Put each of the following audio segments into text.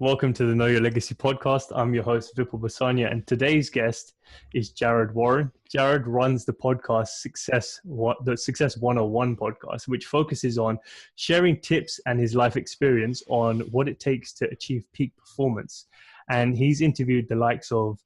Welcome to the Know Your Legacy podcast. I'm your host, Vipul Basanya, and today's guest is Jarrod Warren. Jarrod runs the podcast the Success 101 podcast, which focuses on sharing tips and his life experience on what it takes to achieve peak performance. And he's interviewed the likes of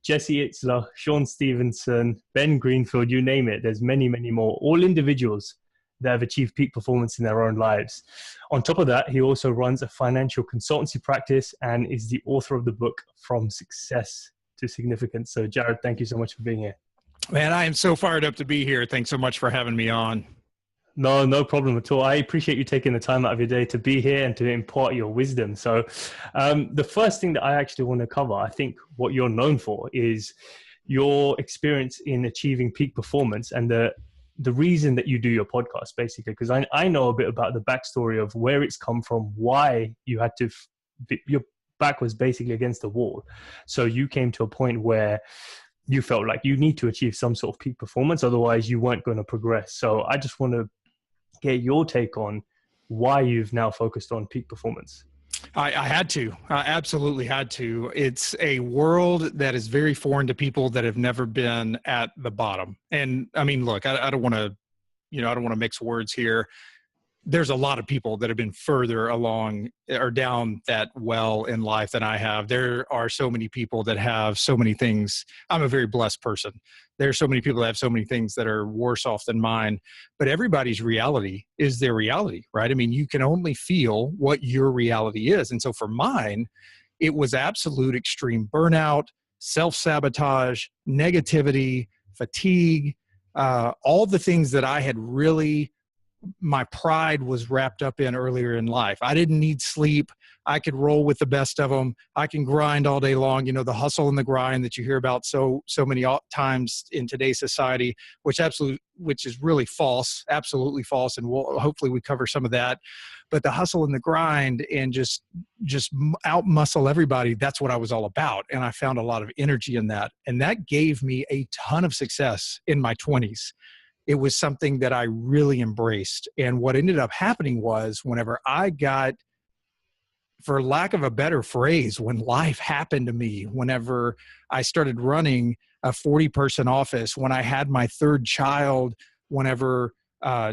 Jesse Itzler, Shawn Stevenson, Greenfield, you name it. There's many, many more, all individuals that have achieved peak performance in their own lives. On top of that, he also runs a financial consultancy practice and is the author of the book From Success to Significance. So Jarrod, thank you so much for being here. Man, I am so fired up to be here. Thanks so much for having me on. No problem at all. I appreciate you taking the time out of your day to be here and to impart your wisdom. So the first thing that I actually want to cover, I think what you're known for is your experience in achieving peak performance and the reason that you do your podcast, basically, because I know a bit about the backstory of where it's come from, why you had to, your back was basically against the wall. So you came to a point where you felt like you need to achieve some sort of peak performance, otherwise you weren't going to progress. So I just want to get your take on why you've now focused on peak performance. I had to. I absolutely had to. It's a world that is very foreign to people that have never been at the bottom. And I mean, look, I don't want to, I don't want to mix words here. There's a lot of people that have been further along or down that well in life than I have. There are so many people that have so many things. I'm a very blessed person. There's so many people that have so many things that are worse off than mine, but everybody's reality is their reality, right? I mean, you can only feel what your reality is. And so for mine, it was absolute extreme burnout, self-sabotage, negativity, fatigue, all the things that I had really, my pride was wrapped up in earlier in life. I didn't need sleep. I could roll with the best of them. I can grind all day long. The hustle and the grind that you hear about so many times in today's society, which is really false, absolutely false. And hopefully we cover some of that. But the hustle and the grind and just out muscle everybody, that's what I was all about. And I found a lot of energy in that. And that gave me a ton of success in my 20s. It was something that I really embraced. And what ended up happening was whenever I got, for lack of a better phrase, when life happened to me, whenever I started running a 40-person office, when I had my third child, whenever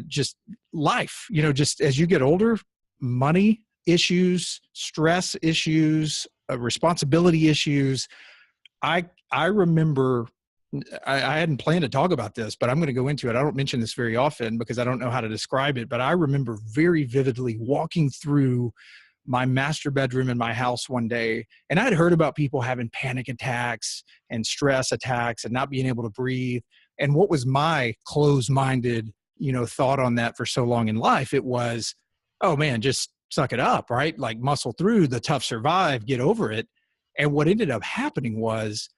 just life, just as you get older, money issues, stress issues, responsibility issues. I remember, I hadn't planned to talk about this, but I'm going to go into it. I don't mention this very often because I don't know how to describe it, but I remember very vividly walking through my master bedroom in my house one day, and I'd heard about people having panic attacks and stress attacks and not being able to breathe. And what was my closed-minded, thought on that for so long in life? It was, oh man, just suck it up, right? Like muscle through, the tough survive, get over it. And what ended up happening was,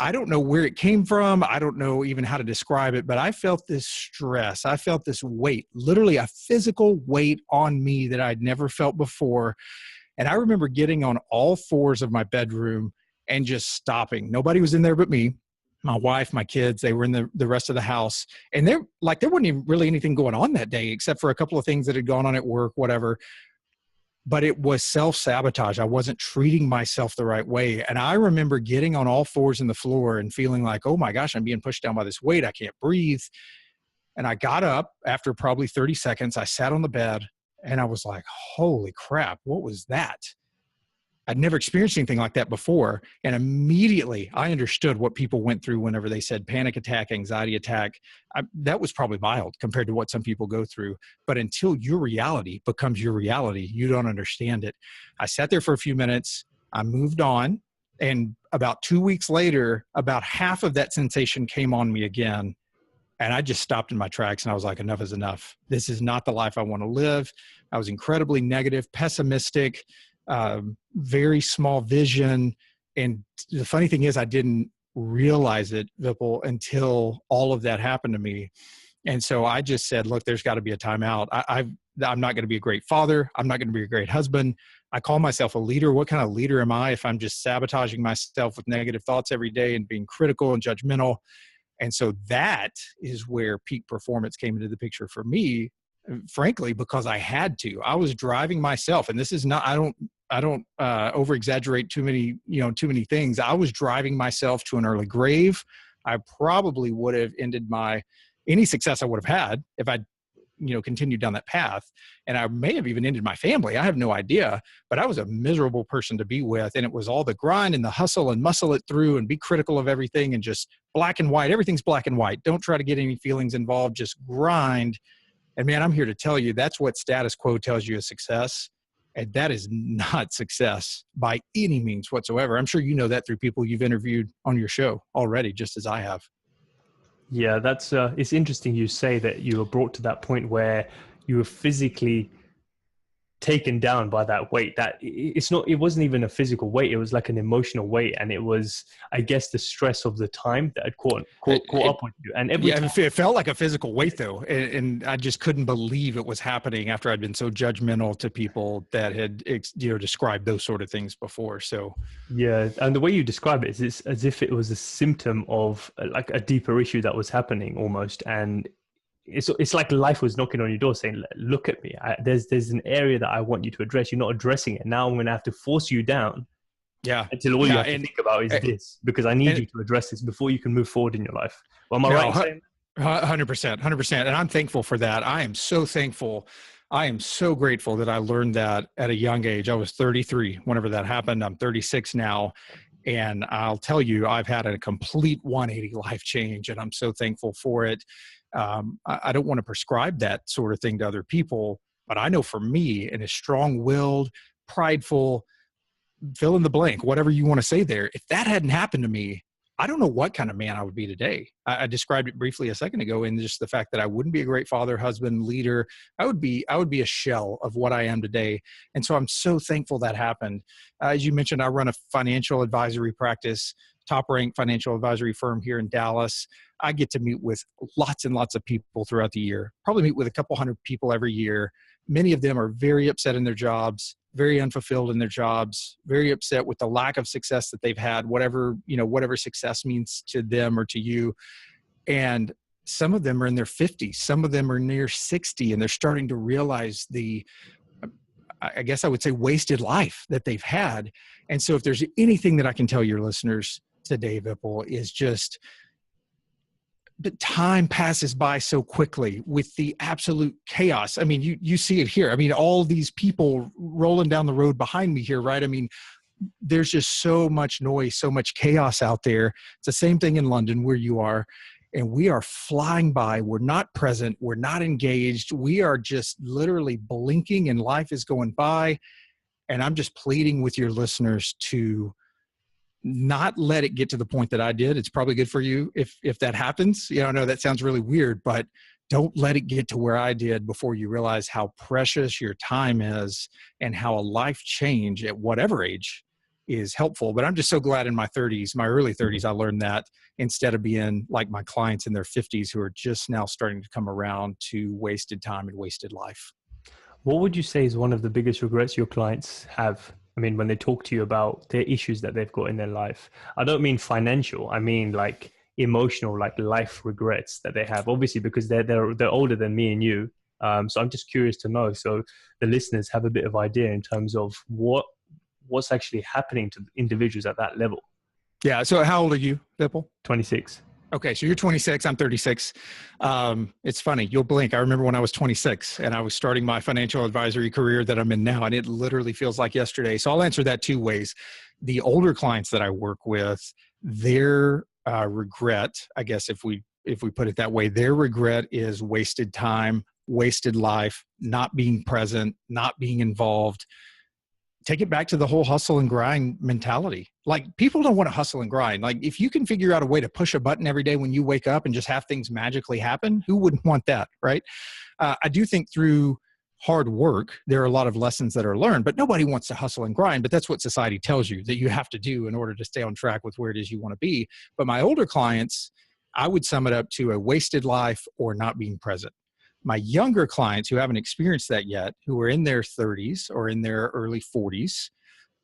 I don't know where it came from. I don't know even how to describe it, but I felt this stress. I felt this weight, literally a physical weight on me that I'd never felt before. And I remember getting on all fours of my bedroom and just stopping. Nobody was in there but me, my wife, my kids. They were in the rest of the house. And there wasn't even really anything going on that day except for a couple of things that had gone on at work, whatever. But it was self-sabotage. I wasn't treating myself the right way. And I remember getting on all fours in the floor and feeling like, oh my gosh, I'm being pushed down by this weight. I can't breathe. And I got up after probably 30 seconds. I sat on the bed and I was like, holy crap, what was that? I'd never experienced anything like that before. And immediately I understood what people went through whenever they said panic attack, anxiety attack. That was probably mild compared to what some people go through. But until your reality becomes your reality, you don't understand it. I sat there for a few minutes. I moved on. And about 2 weeks later, about half of that sensation came on me again. And I just stopped in my tracks and I was like, enough is enough. This is not the life I want to live. I was incredibly negative, pessimistic, very small vision. And the funny thing is I didn't realize it, Vipul, until all of that happened to me. And so I just said, look, there's got to be a timeout. I'm not going to be a great father. I'm not going to be a great husband. I call myself a leader. What kind of leader am I if I'm just sabotaging myself with negative thoughts every day and being critical and judgmental? And so that is where peak performance came into the picture for me, frankly, because I had to. I was driving myself, and this is not, I don't over exaggerate too many things. I was driving myself to an early grave. I probably would have ended any success I would have had if I continued down that path. And I may have even ended my family. I have no idea, but I was a miserable person to be with. And it was all the grind and the hustle and muscle it through and be critical of everything and just black and white. Everything's black and white. Don't try to get any feelings involved. Just grind. And man, I'm here to tell you that's what status quo tells you is success. And that is not success by any means whatsoever. I'm sure you know that through people you've interviewed on your show already, just as I have. Yeah, that's it's interesting you say that you were brought to that point where you were physically taken down by that weight. That it wasn't even a physical weight, it was like an emotional weight, and it was, I guess, the stress of the time that had caught up with you. And it felt like a physical weight though, and I just couldn't believe it was happening after I'd been so judgmental to people that had described those sort of things before. So yeah, and the way you describe it is it's as if it was a symptom of like a deeper issue that was happening almost. And it's like life was knocking on your door saying, look at me, there's an area that I want you to address. You're not addressing it. Now I'm going to have to force you down. Yeah. Until all you have to think about is this, because I need you to address this before you can move forward in your life. Well, am I right in saying that? 100%. And I'm thankful for that. I am so thankful. I am so grateful that I learned that at a young age. I was 33 whenever that happened. I'm 36 now. And I'll tell you, I've had a complete 180 life change, and I'm so thankful for it. I don't want to prescribe that sort of thing to other people, but I know for me, and as strong-willed, prideful, fill in the blank, whatever you want to say there, if that hadn't happened to me, I don't know what kind of man I would be today. I described it briefly a second ago in just the fact that I wouldn't be a great father, husband, leader. I would be a shell of what I am today. And so I'm so thankful that happened. As you mentioned, I run a financial advisory practice, top-ranked financial advisory firm here in Dallas. I get to meet with lots and lots of people throughout the year, probably meet with a couple hundred people every year. Many of them are very upset in their jobs, very unfulfilled in their jobs, very upset with the lack of success that they've had, whatever success means to them or to you. And some of them are in their 50s, some of them are near 60, and they're starting to realize I guess I would say, wasted life that they've had. And so if there's anything that I can tell your listeners today, Vipul, is just the time passes by so quickly with the absolute chaos. I mean, you see it here. I mean, all these people rolling down the road behind me here, right? I mean, there's just so much noise, so much chaos out there. It's the same thing in London where you are. And we are flying by. We're not present. We're not engaged. We are just literally blinking and life is going by. And I'm just pleading with your listeners to not let it get to the point that I did. It's probably good for you if that happens. I know that sounds really weird, but don't let it get to where I did before you realize how precious your time is and how a life change at whatever age is helpful. But I'm just so glad in my early 30s, I learned that instead of being like my clients in their 50s who are just now starting to come around to wasted time and wasted life. What would you say is one of the biggest regrets your clients have? I mean, when they talk to you about their issues that they've got in their life, I don't mean financial. I mean like emotional, like life regrets that they have, obviously, because they're older than me and you. So I'm just curious to know. So the listeners have a bit of idea in terms of what's actually happening to individuals at that level. Yeah. So how old are you, Vipul? 26. Okay. So you're 26. I'm 36. It's funny. You'll blink. I remember when I was 26 and I was starting my financial advisory career that I'm in now, and it literally feels like yesterday. So I'll answer that two ways. The older clients that I work with, their regret, I guess if we put it that way, their regret is wasted time, wasted life, not being present, not being involved. Take it back to the whole hustle and grind mentality. Like, people don't want to hustle and grind. Like, if you can figure out a way to push a button every day when you wake up and just have things magically happen, who wouldn't want that, right? I do think through hard work, there are a lot of lessons that are learned, but nobody wants to hustle and grind. But that's what society tells you that you have to do in order to stay on track with where it is you want to be. But my older clients, I would sum it up to a wasted life or not being present. My younger clients who haven't experienced that yet, who are in their 30s or in their early 40s,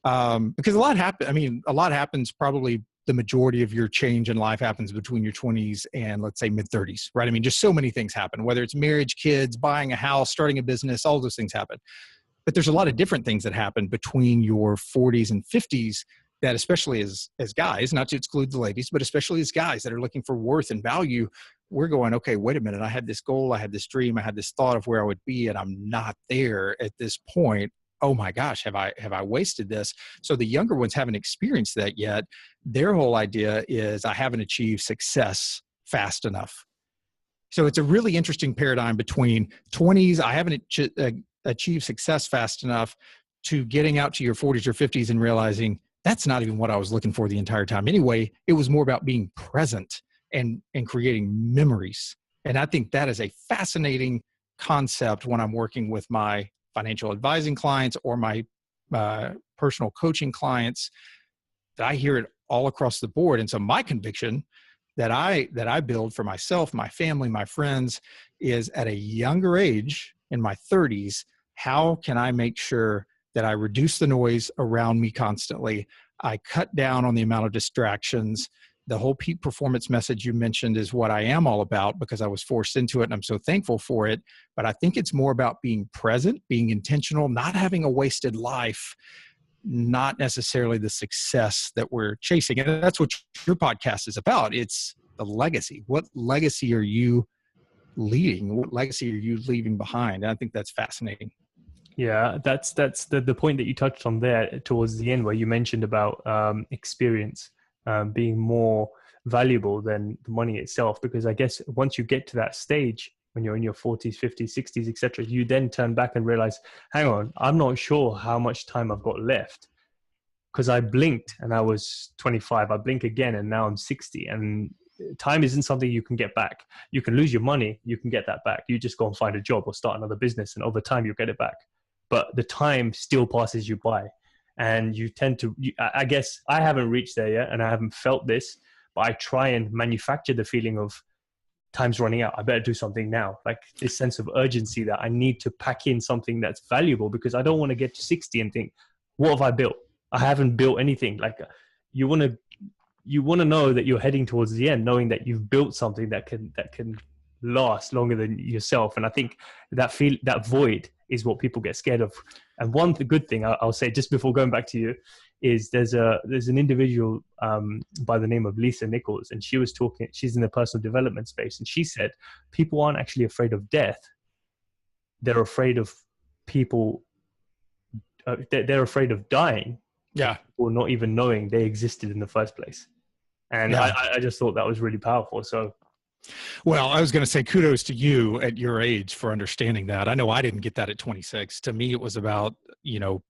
because a lot happens, probably the majority of your change in life happens between your 20s and, let's say, mid 30s, right? I mean, just so many things happen, whether it's marriage, kids, buying a house, starting a business, all those things happen. But there's a lot of different things that happen between your 40s and 50s that, especially as guys, not to exclude the ladies, but especially as guys that are looking for worth and value, we're going, okay, wait a minute. I had this goal. I had this dream. I had this thought of where I would be, and I'm not there at this point. Oh my gosh, have I wasted this? So the younger ones haven't experienced that yet. Their whole idea is, I haven't achieved success fast enough. So it's a really interesting paradigm between 20s, I haven't achieved success fast enough, to getting out to your 40s or 50s and realizing that's not even what I was looking for the entire time. Anyway, it was more about being present and creating memories. And I think that is a fascinating concept when I'm working with my financial advising clients or my personal coaching clients, that I hear it all across the board. And so my conviction that I build for myself, my family, my friends, is at a younger age, in my 30s, how can I make sure that I reduce the noise around me constantly? I cut down on the amount of distractions. The whole peak performance message you mentioned is what I am all about, because I was forced into it and I'm so thankful for it. But I think it's more about being present, being intentional, not having a wasted life, not necessarily the success that we're chasing. And that's what your podcast is about. It's the legacy. What legacy are you leading? What legacy are you leaving behind? And I think that's fascinating. Yeah, that's the point that you touched on there towards the end, where you mentioned about experience being more valuable than the money itself. Because I guess once you get to that stage, when you're in your 40s, 50s, 60s, etc., you then turn back and realize, hang on, I'm not sure how much time I've got left, because I blinked and I was 25. I blink again and now I'm 60. And time isn't something you can get back. You can lose your money, you can get that back. You just go and find a job or start another business, and over time you'll get it back. But the time still passes you by. And you tend to, I guess I haven't reached there yet and I haven't felt this, but I try and manufacture the feeling of time's running out. I better do something now. Like this sense of urgency that I need to pack in something that's valuable, because I don't want to get to 60 and think, what have I built? I haven't built anything. Like you want to know that you're heading towards the end, knowing that you've built something that can last longer than yourself. And I think that void is what people get scared of. And one good thing I'll say just before going back to you is there's an individual by the name of Lisa Nichols, and she's in the personal development space, and she said people aren't actually afraid of death. They're afraid of people. They're afraid of dying. Yeah. Or not even knowing they existed in the first place. And yeah. I just thought that was really powerful. So. Well, I was going to say kudos to you at your age for understanding that. I know I didn't get that at 26. To me, it was about,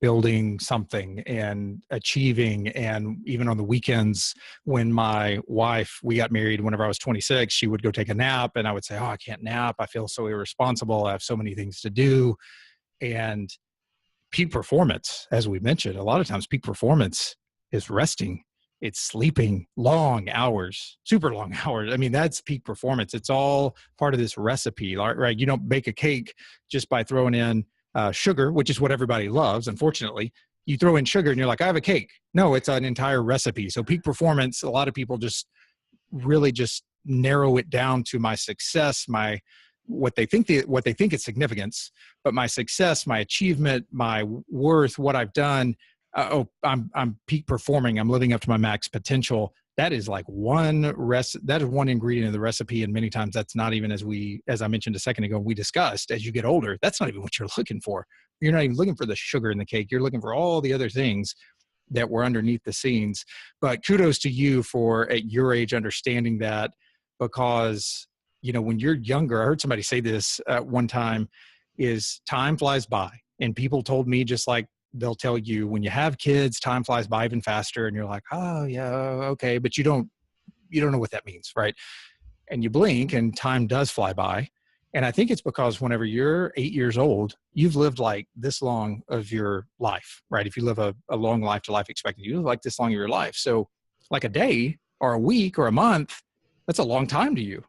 building something and achieving. And even on the weekends when my wife, we got married whenever I was 26, she would go take a nap and I would say, oh, I can't nap. I feel so irresponsible. I have so many things to do. And peak performance, as we mentioned, a lot of times peak performance is resting. It's sleeping long hours, super long hours. I mean, that's peak performance. It's all part of this recipe, right? You don't bake a cake just by throwing in sugar, which is what everybody loves. Unfortunately, you throw in sugar and you're like, I have a cake. No, it's an entire recipe. So peak performance, a lot of people just really just narrow it down to my success, what they think is significance, but my success, my achievement, my worth, what I've done. I'm peak performing. I'm living up to my max potential. That is like that is one ingredient of the recipe. And many times that's not even, as I mentioned a second ago, we discussed, as you get older, that's not even what you're looking for. You're not even looking for the sugar in the cake. You're looking for all the other things that were underneath the scenes. But kudos to you for, at your age, understanding that, because, when you're younger, I heard somebody say this at one time, is time flies by. And people told me, just like they'll tell you, when you have kids, time flies by even faster. And you're like, oh yeah, okay. But you don't know what that means, right? And you blink and time does fly by. And I think it's because whenever you're 8 years old, you've lived like this long of your life, right? If you live a long life to life expectancy, you live like this long of your life. So like a day or a week or a month, that's a long time to you.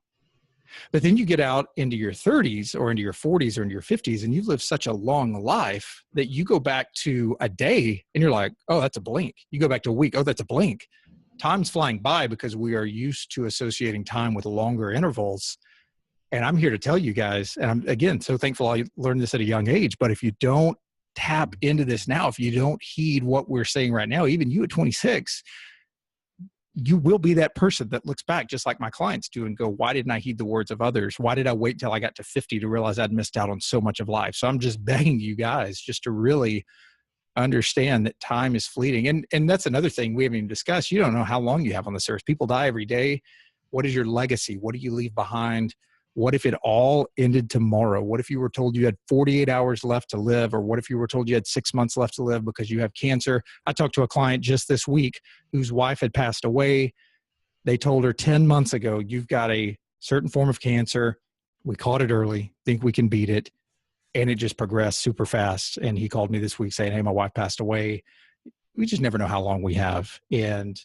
But then you get out into your 30s or into your 40s or into your 50s, and you've lived such a long life that you go back to a day and you're like, oh, that's a blink. You go back to a week, oh, that's a blink. Time's flying by because we are used to associating time with longer intervals. And I'm here to tell you guys, and I'm, again, so thankful I learned this at a young age, but if you don't tap into this now, if you don't heed what we're saying right now, even you at 26, you will be that person that looks back just like my clients do and go, why didn't I heed the words of others? Why did I wait till I got to 50 to realize I'd missed out on so much of life? So I'm just begging you guys just to really understand that time is fleeting. And that's another thing we haven't even discussed. You don't know how long you have on this earth. People die every day. What is your legacy? What do you leave behind? What if it all ended tomorrow? What if you were told you had 48 hours left to live? Or what if you were told you had 6 months left to live because you have cancer? I talked to a client just this week whose wife had passed away. They told her 10 months ago, you've got a certain form of cancer. We caught it early, think we can beat it. And it just progressed super fast. And he called me this week saying, hey, my wife passed away. We just never know how long we have. And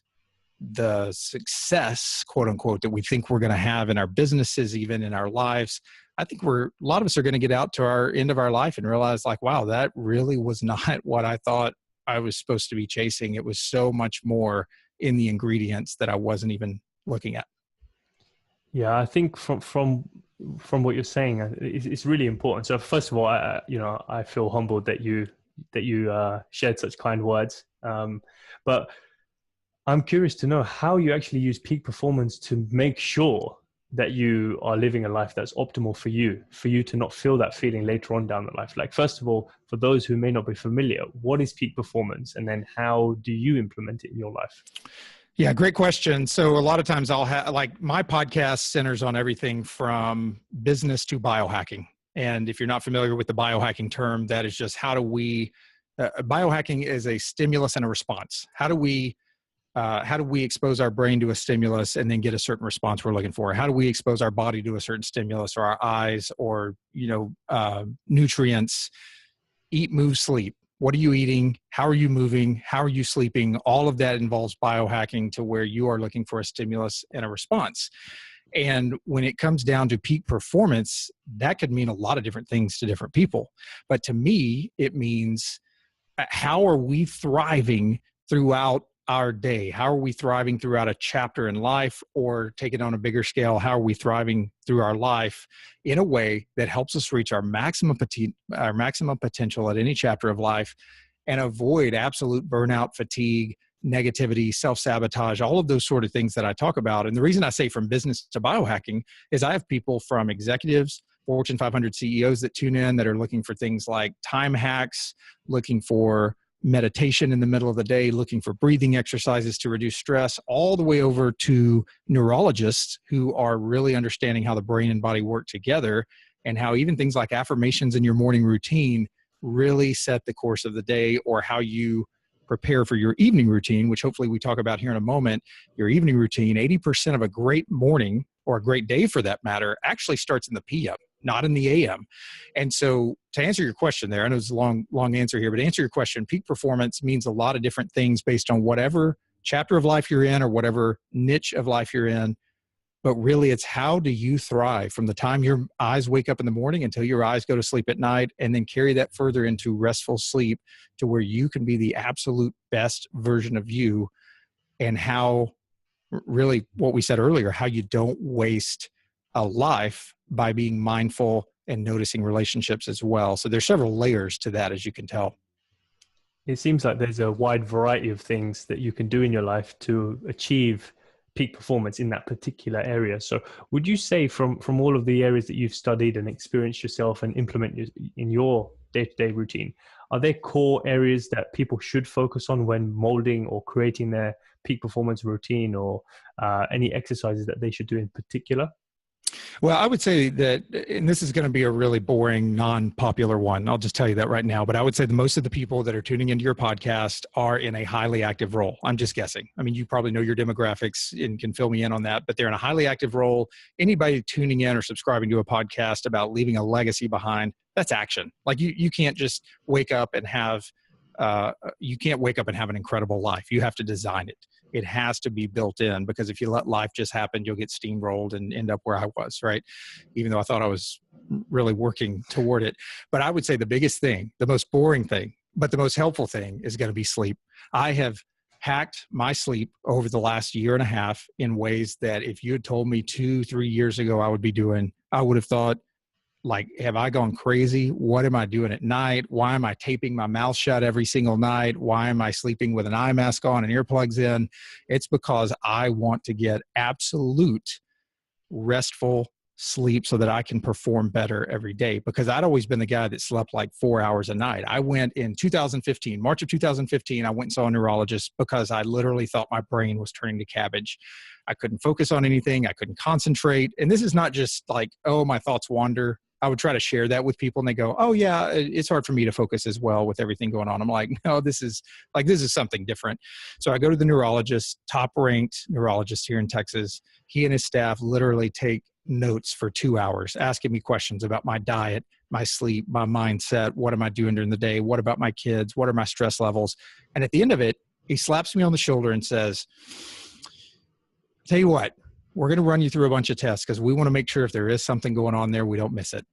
the success, quote unquote, that we think we're going to have in our businesses, even in our lives, I think a lot of us are going to get out to our end of our life and realize like, wow, that really was not what I thought I was supposed to be chasing. It was so much more in the ingredients that I wasn't even looking at. Yeah, I think from what you're saying, it's really important. So first of all, I feel humbled that you shared such kind words. But I'm curious to know how you actually use peak performance to make sure that you are living a life that's optimal for you to not feel that feeling later on down the life. Like, first of all, for those who may not be familiar, what is peak performance? And then how do you implement it in your life? Yeah, great question. So a lot of times I'll have, like, my podcast centers on everything from business to biohacking. And if you're not familiar with the biohacking term, that is just how do we, biohacking is a stimulus and a response. How do we expose our brain to a stimulus and then get a certain response we're looking for? How do we expose our body to a certain stimulus, or our eyes, or, nutrients? Eat, move, sleep. What are you eating? How are you moving? How are you sleeping? All of that involves biohacking to where you are looking for a stimulus and a response. And when it comes down to peak performance, that could mean a lot of different things to different people. But to me, it means how are we thriving throughout our day? How are we thriving throughout a chapter in life, or take it on a bigger scale? How are we thriving through our life in a way that helps us reach our maximum potential at any chapter of life and avoid absolute burnout, fatigue, negativity, self-sabotage, all of those sort of things that I talk about. And the reason I say from business to biohacking is I have people from executives, Fortune 500 CEOs that tune in that are looking for things like time hacks, looking for meditation in the middle of the day, looking for breathing exercises to reduce stress, all the way over to neurologists who are really understanding how the brain and body work together, and how even things like affirmations in your morning routine really set the course of the day, or how you prepare for your evening routine, which hopefully we talk about here in a moment. Your evening routine, 80% of a great morning, or a great day for that matter, actually starts in the PM, not in the AM. And so to answer your question there, I know it's a long answer here, but to answer your question, peak performance means a lot of different things based on whatever chapter of life you're in or whatever niche of life you're in. But really, it's how do you thrive from the time your eyes wake up in the morning until your eyes go to sleep at night, and then carry that further into restful sleep to where you can be the absolute best version of you. And how, really what we said earlier, how you don't waste a life by being mindful and noticing relationships as well. So there's several layers to that, as you can tell. It seems like there's a wide variety of things that you can do in your life to achieve peak performance in that particular area. So would you say from all of the areas that you've studied and experienced yourself and implement in your day-to-day routine, are there core areas that people should focus on when molding or creating their peak performance routine, or any exercises that they should do in particular? Well, I would say that, and this is going to be a really boring, non-popular one, I'll just tell you that right now, but I would say that most of the people that are tuning into your podcast are in a highly active role. I'm just guessing. I mean, you probably know your demographics and can fill me in on that, but they're in a highly active role. Anybody tuning in or subscribing to a podcast about leaving a legacy behind, that's action. Like you can't just wake up and have an incredible life. You have to design it. It has to be built in, because if you let life just happen, you'll get steamrolled and end up where I was, right? Even though I thought I was really working toward it. But I would say the biggest thing, the most boring thing, but the most helpful thing is going to be sleep. I have hacked my sleep over the last year and a half in ways that if you had told me 2-3 years ago I would be doing, I would have thought, like, have I gone crazy? What am I doing at night? Why am I taping my mouth shut every single night? Why am I sleeping with an eye mask on and earplugs in? It's because I want to get absolute restful sleep so that I can perform better every day, because I'd always been the guy that slept like 4 hours a night. I went in 2015, March of 2015, I went and saw a neurologist because I literally thought my brain was turning to cabbage. I couldn't focus on anything. I couldn't concentrate. And this is not just like, oh, my thoughts wander. I would try to share that with people and they go, oh yeah, it's hard for me to focus as well with everything going on. I'm like, no, this is something different. So I go to the neurologist, top ranked neurologist here in Texas. He and his staff literally take notes for 2 hours, asking me questions about my diet, my sleep, my mindset. What am I doing during the day? What about my kids? What are my stress levels? And at the end of it, he slaps me on the shoulder and says, tell you what, we're going to run you through a bunch of tests because we want to make sure if there is something going on there, we don't miss it.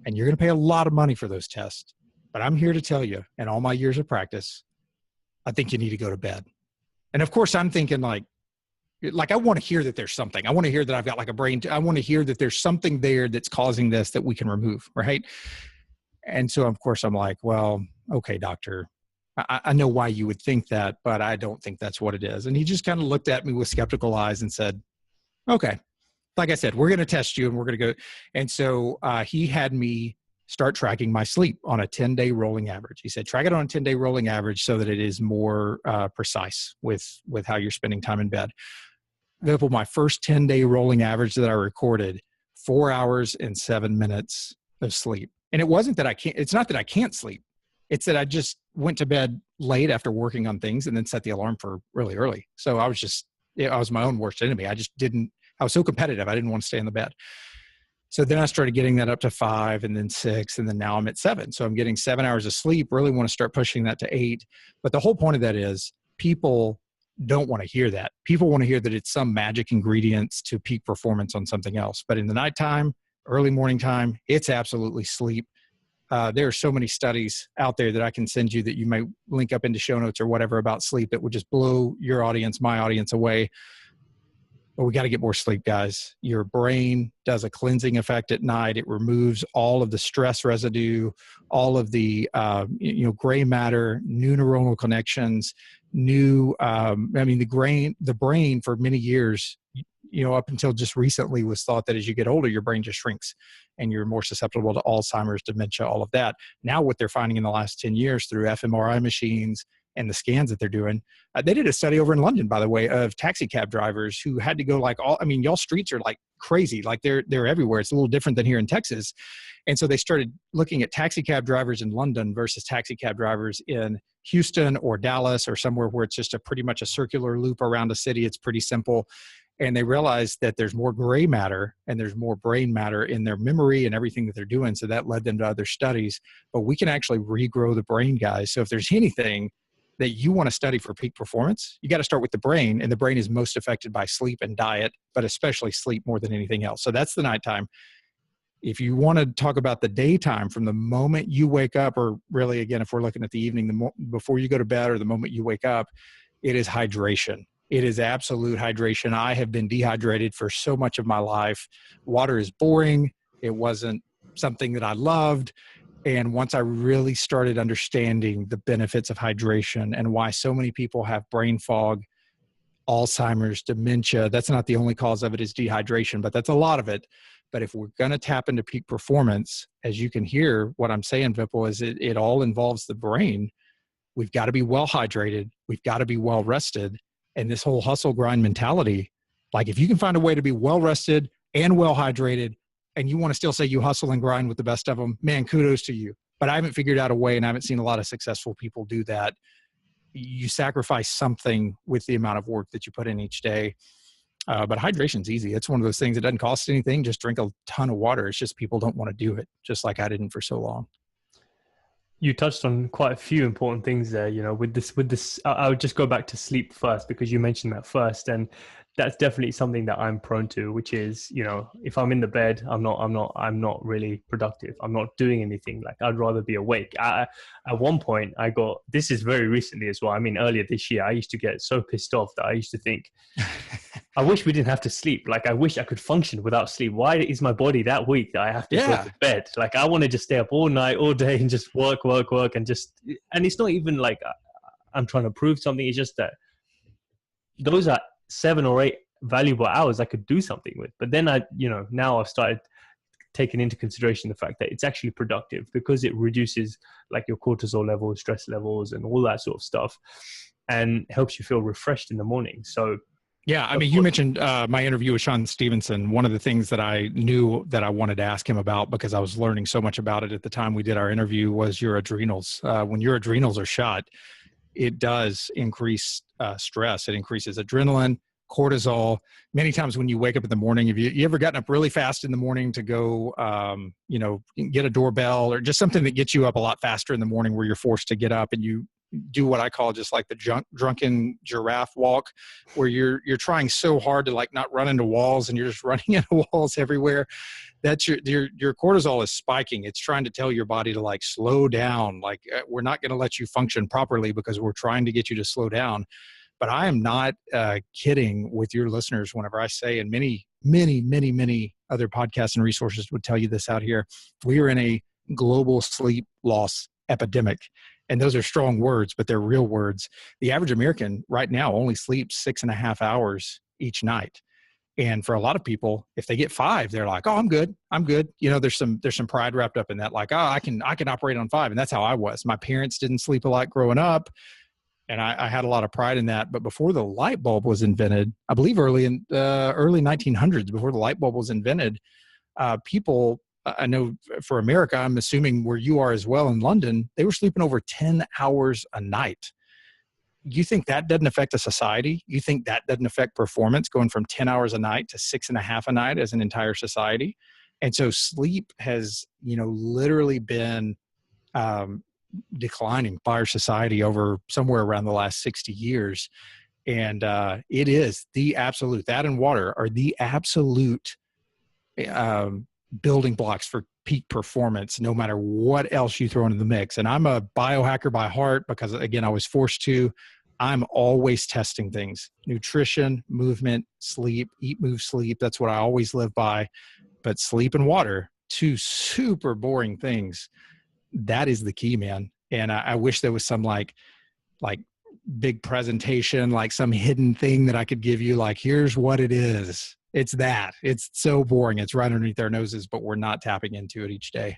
And you're going to pay a lot of money for those tests. But I'm here to tell you, in all my years of practice, I think you need to go to bed. And of course, I'm thinking like I want to hear that there's something. I want to hear that I've got like a brain. I want to hear that there's something there that's causing this that we can remove, right? And so, of course, I'm like, well, okay, doctor, I know why you would think that, but I don't think that's what it is. And he just kind of looked at me with skeptical eyes and said, okay, like I said, we're going to test you and we're going to go. And so he had me start tracking my sleep on a 10-day rolling average. He said, track it on a 10-day rolling average so that it is more precise with how you're spending time in bed. Example, my first 10-day rolling average that I recorded, 4 hours and 7 minutes of sleep. And it wasn't that it's not that I can't sleep. It's that I just went to bed late after working on things and then set the alarm for really early. So I was my own worst enemy. I was so competitive. I didn't want to stay in the bed. So then I started getting that up to 5 and then 6, and then now I'm at 7. So I'm getting 7 hours of sleep, really want to start pushing that to 8. But the whole point of that is people don't want to hear that. People want to hear that it's some magic ingredients to peak performance on something else. But in the nighttime, early morning time, it's absolutely sleep. There are so many studies out there that I can send you that you might link up into show notes or whatever about sleep that would just blow your audience, my audience away. But we got to get more sleep, guys. Your brain does a cleansing effect at night. It removes all of the stress residue, all of the gray matter, new neuronal connections, the brain for many years, up until just recently was thought that as you get older, your brain just shrinks and you're more susceptible to Alzheimer's, dementia, all of that. Now what they're finding in the last 10 years through fMRI machines and the scans that they're doing, they did a study over in London, by the way, of taxi cab drivers who had to go y'all streets are like crazy. Like they're everywhere. It's a little different than here in Texas. And so they started looking at taxi cab drivers in London versus taxi cab drivers in Houston or Dallas or somewhere where it's just pretty much a circular loop around a city. It's pretty simple. And they realized that there's more gray matter and there's more brain matter in their memory and everything that they're doing. So that led them to other studies. But we can actually regrow the brain, guys. So if there's anything that you want to study for peak performance, you got to start with the brain. And the brain is most affected by sleep and diet, but especially sleep more than anything else. So that's the nighttime. If you want to talk about the daytime, from the moment you wake up, or really, again, if we're looking at the evening, before you go to bed or the moment you wake up, it is hydration. It is absolute hydration. I have been dehydrated for so much of my life. Water is boring. It wasn't something that I loved. And once I really started understanding the benefits of hydration and why so many people have brain fog, Alzheimer's, dementia, that's not the only cause of it is dehydration, but that's a lot of it. But if we're going to tap into peak performance, as you can hear what I'm saying, Vipul, is it all involves the brain. We've got to be well hydrated. We've got to be well rested. And this whole hustle grind mentality, like if you can find a way to be well rested and well hydrated, and you want to still say you hustle and grind with the best of them, man, kudos to you. But I haven't figured out a way, and I haven't seen a lot of successful people do that. You sacrifice something with the amount of work that you put in each day. But hydration's easy. It's one of those things that doesn't cost anything. Just drink a ton of water. It's just people don't want to do it, just like I didn't for so long. You touched on quite a few important things there, with this, I would just go back to sleep first, because you mentioned that first. And that's definitely something that I'm prone to, which is, you know, if I'm in the bed, I'm not really productive. I'm not doing anything. Like, I'd rather be awake. At one point this is very recently as well. I mean, earlier this year, I used to get so pissed off that I used to think, I wish we didn't have to sleep. Like, I wish I could function without sleep. Why is my body that weak that I have to go to bed? Like, I want to just stay up all night, all day, and just work, and it's not even like I'm trying to prove something. It's just that those are 7 or 8 valuable hours I could do something with. But then now I've started taking into consideration the fact that it's actually productive because it reduces like your cortisol levels, stress levels, and all that sort of stuff, and helps you feel refreshed in the morning. So yeah, I mean, you mentioned my interview with Shawn Stevenson. One of the things that I knew that I wanted to ask him about, because I was learning so much about it at the time we did our interview, was your adrenals. When your adrenals are shot, it does increase stress. It increases adrenaline, cortisol. Many times when you wake up in the morning, have you ever gotten up really fast in the morning to go, get a doorbell or just something that gets you up a lot faster in the morning where you're forced to get up and you do what I call just like the drunken giraffe walk, where you're trying so hard to like not run into walls and you're just running into walls everywhere. That's your cortisol is spiking. It's trying to tell your body to like slow down. Like, we're not going to let you function properly because we're trying to get you to slow down. But I am not kidding with your listeners whenever I say, and many, many, many, many other podcasts and resources would tell you this out here, we are in a global sleep loss epidemic. And those are strong words, but they're real words. The average American right now only sleeps 6.5 hours each night. And for a lot of people, if they get 5, they're like, "Oh, I'm good. I'm good." You know, there's some pride wrapped up in that. Like, "Oh, I can operate on 5." And that's how I was. My parents didn't sleep a lot growing up, and I had a lot of pride in that. But before the light bulb was invented, I believe early 1900s, before the light bulb was invented, people, I know for America, I'm assuming where you are as well in London, they were sleeping over 10 hours a night. You think that doesn't affect a society? You think that doesn't affect performance, going from 10 hours a night to 6.5 a night as an entire society? And so sleep has, literally been declining by our society over somewhere around the last 60 years. And it is the absolute, that and water are the absolute building blocks for peak performance, no matter what else you throw into the mix. And I'm a biohacker by heart because, again, I was forced to. I'm always testing things: nutrition, movement, sleep, eat, move, sleep. That's what I always live by. But sleep and water, 2 super boring things. That is the key, man. And I wish there was some like big presentation, like some hidden thing that I could give you, like, here's what it is. It's that. It's so boring. It's right underneath our noses, but we're not tapping into it each day.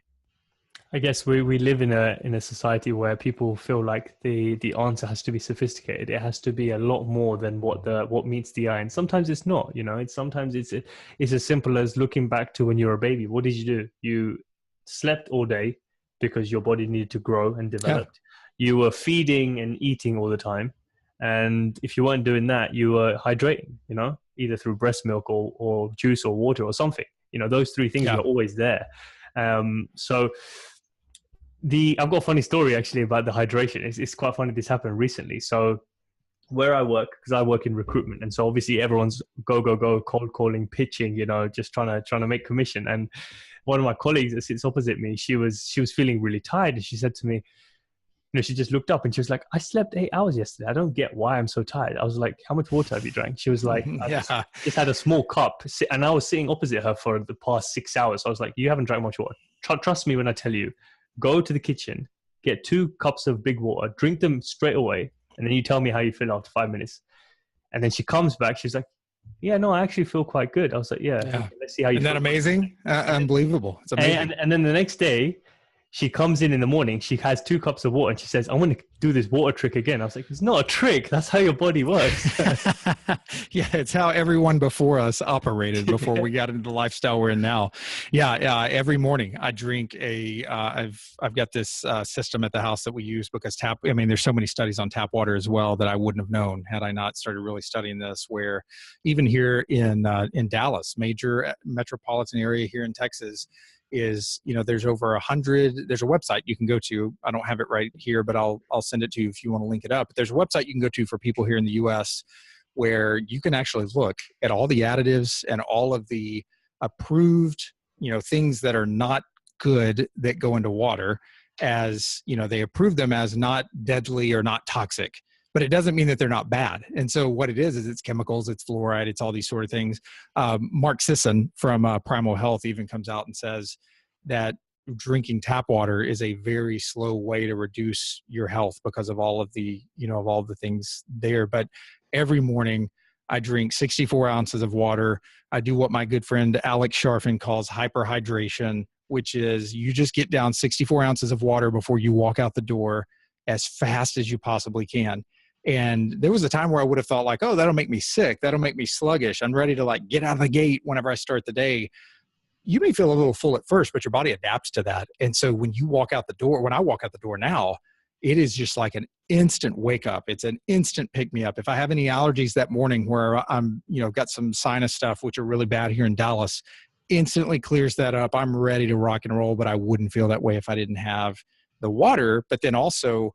I guess we live in a society where people feel like the answer has to be sophisticated. It has to be a lot more than what meets the eye. And sometimes it's not, sometimes it's as simple as looking back to when you were a baby. What did you do? You slept all day because your body needed to grow and develop. Yeah. You were feeding and eating all the time. And if you weren't doing that, you were hydrating, either through breast milk or juice or water or something. Those 3 things were always there. So I've got a funny story actually about the hydration. It's quite funny. This happened recently. So where I work, because I work in recruitment, and so obviously everyone's go, cold calling, pitching, just trying to make commission. And one of my colleagues that sits opposite me, she was feeling really tired, and she said to me, she just looked up and she was like, "I slept 8 hours yesterday. I don't get why I'm so tired." I was like, "How much water have you drank?" She was like, "I just had a small cup." And I was sitting opposite her for the past 6 hours. So I was like, "You haven't drank much water. Trust me when I tell you, go to the kitchen, get 2 cups of big water, drink them straight away. And then you tell me how you feel after 5 minutes." And then she comes back. She's like, "Yeah, no, I actually feel quite good." I was like, yeah. Okay, let's see how you feel. Isn't that amazing? Unbelievable. It's amazing. And then the next day, she comes in the morning, she has 2 cups of water and she says, "I want to do this water trick again." I was like, "It's not a trick. That's how your body works." Yeah, it's how everyone before us operated before we got into the lifestyle we're in now. Yeah. Every morning I drink I've got this system at the house that we use because there's so many studies on tap water as well that I wouldn't have known had I not started really studying this, where even here in Dallas, major metropolitan area here in Texas, is, there's over 100, there's a website you can go to. I don't have it right here, but I'll send it to you if you want to link it up. But there's a website you can go to for people here in the US where you can actually look at all the additives and all of the approved, things that are not good that go into water, as, they approve them as not deadly or not toxic. But it doesn't mean that they're not bad. And so what it is it's chemicals, it's fluoride, it's all these sort of things. Mark Sisson from Primal Health even comes out and says that drinking tap water is a very slow way to reduce your health because of all of the, of all the things there. But every morning I drink 64 ounces of water. I do what my good friend Alex Sharfin calls hyperhydration, which is you just get down 64 ounces of water before you walk out the door as fast as you possibly can. And there was a time where I would have thought like, oh, that'll make me sick. That'll make me sluggish. I'm ready to like get out of the gate whenever I start the day. You may feel a little full at first, but your body adapts to that. And so when you walk out the door, when I walk out the door now, it is just like an instant wake up. It's an instant pick me up. If I have any allergies that morning where I'm, got some sinus stuff, which are really bad here in Dallas, instantly clears that up. I'm ready to rock and roll, but I wouldn't feel that way if I didn't have the water. But then also,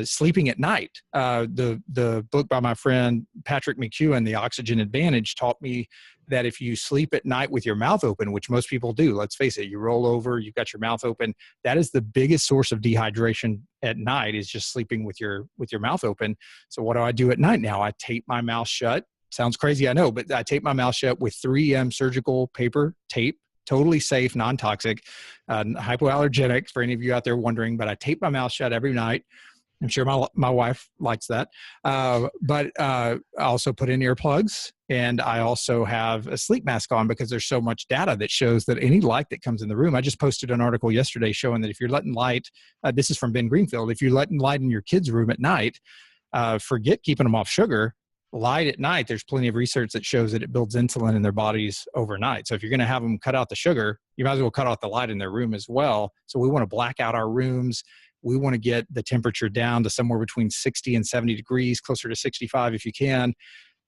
sleeping at night. The book by my friend Patrick McEwen, The Oxygen Advantage, taught me that if you sleep at night with your mouth open, which most people do, let's face it, you roll over, you've got your mouth open. That is the biggest source of dehydration at night, is just sleeping with your mouth open. So what do I do at night now? I tape my mouth shut. Sounds crazy, I know, but I tape my mouth shut with 3M surgical paper tape. Totally safe, non-toxic, hypoallergenic for any of you out there wondering, but I tape my mouth shut every night. I'm sure my wife likes that. But I also put in earplugs, and I also have a sleep mask on because there's so much data that shows that any light that comes in the room. I just posted an article yesterday showing that if you're letting light, this is from Ben Greenfield, if you're letting light in your kids' room at night, forget keeping them off sugar. Light at night, there's plenty of research that shows that it builds insulin in their bodies overnight. So if you're going to have them cut out the sugar, you might as well cut out the light in their room as well. So we want to black out our rooms. We want to get the temperature down to somewhere between 60 and 70 degrees, closer to 65 if you can.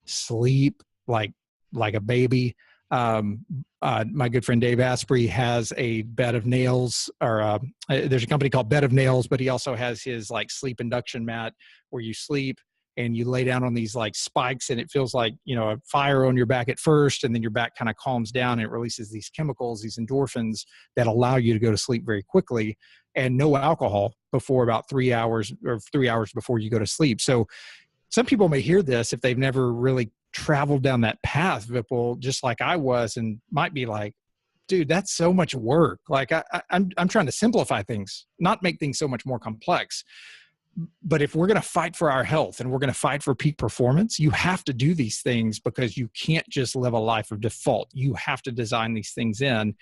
Sleep like a baby. My good friend Dave Asprey has a bed of nails, or there's a company called Bed of Nails, but he also has his like sleep induction mat where you sleep and you lay down on these like spikes, and it feels like, a fire on your back at first, and then your back kind of calms down and it releases these chemicals, these endorphins that allow you to go to sleep very quickly, and no alcohol before about 3 hours before you go to sleep. So some people may hear this if they've never really traveled down that path, Vipul, just like I was, and might be like, dude, that's so much work. Like I'm trying to simplify things, not make things so much more complex. But if we're going to fight for our health and we're going to fight for peak performance, you have to do these things because you can't just live a life of default. You have to design these things in.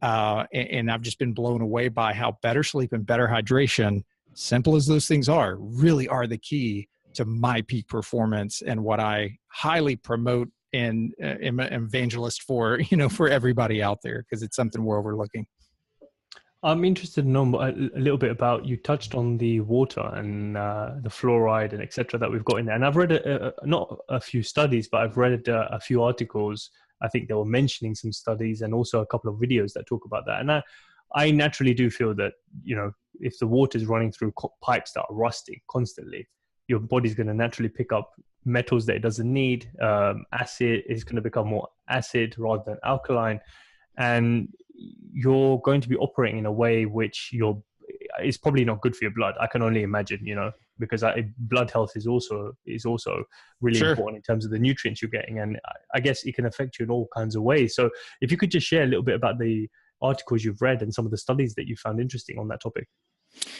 And I've just been blown away by how better sleep and better hydration, simple as those things are, really are the key to my peak performance and what I highly promote and am an evangelist for, for everybody out there, because it's something we're overlooking. I'm interested to know a little bit about, you touched on the water and the fluoride and et cetera that we've got in there. And I've read not a few studies, but I've read a few articles. I think they were mentioning some studies and also a couple of videos that talk about that. And I naturally do feel that, if the water is running through pipes that are rusty constantly, your body's going to naturally pick up metals that it doesn't need. Acid is going to become more acid rather than alkaline. And you're going to be operating in a way which is probably not good for your blood. I can only imagine, because blood health is also really Sure. important in terms of the nutrients you're getting. And I guess it can affect you in all kinds of ways. So if you could just share a little bit about the articles you've read and some of the studies that you found interesting on that topic.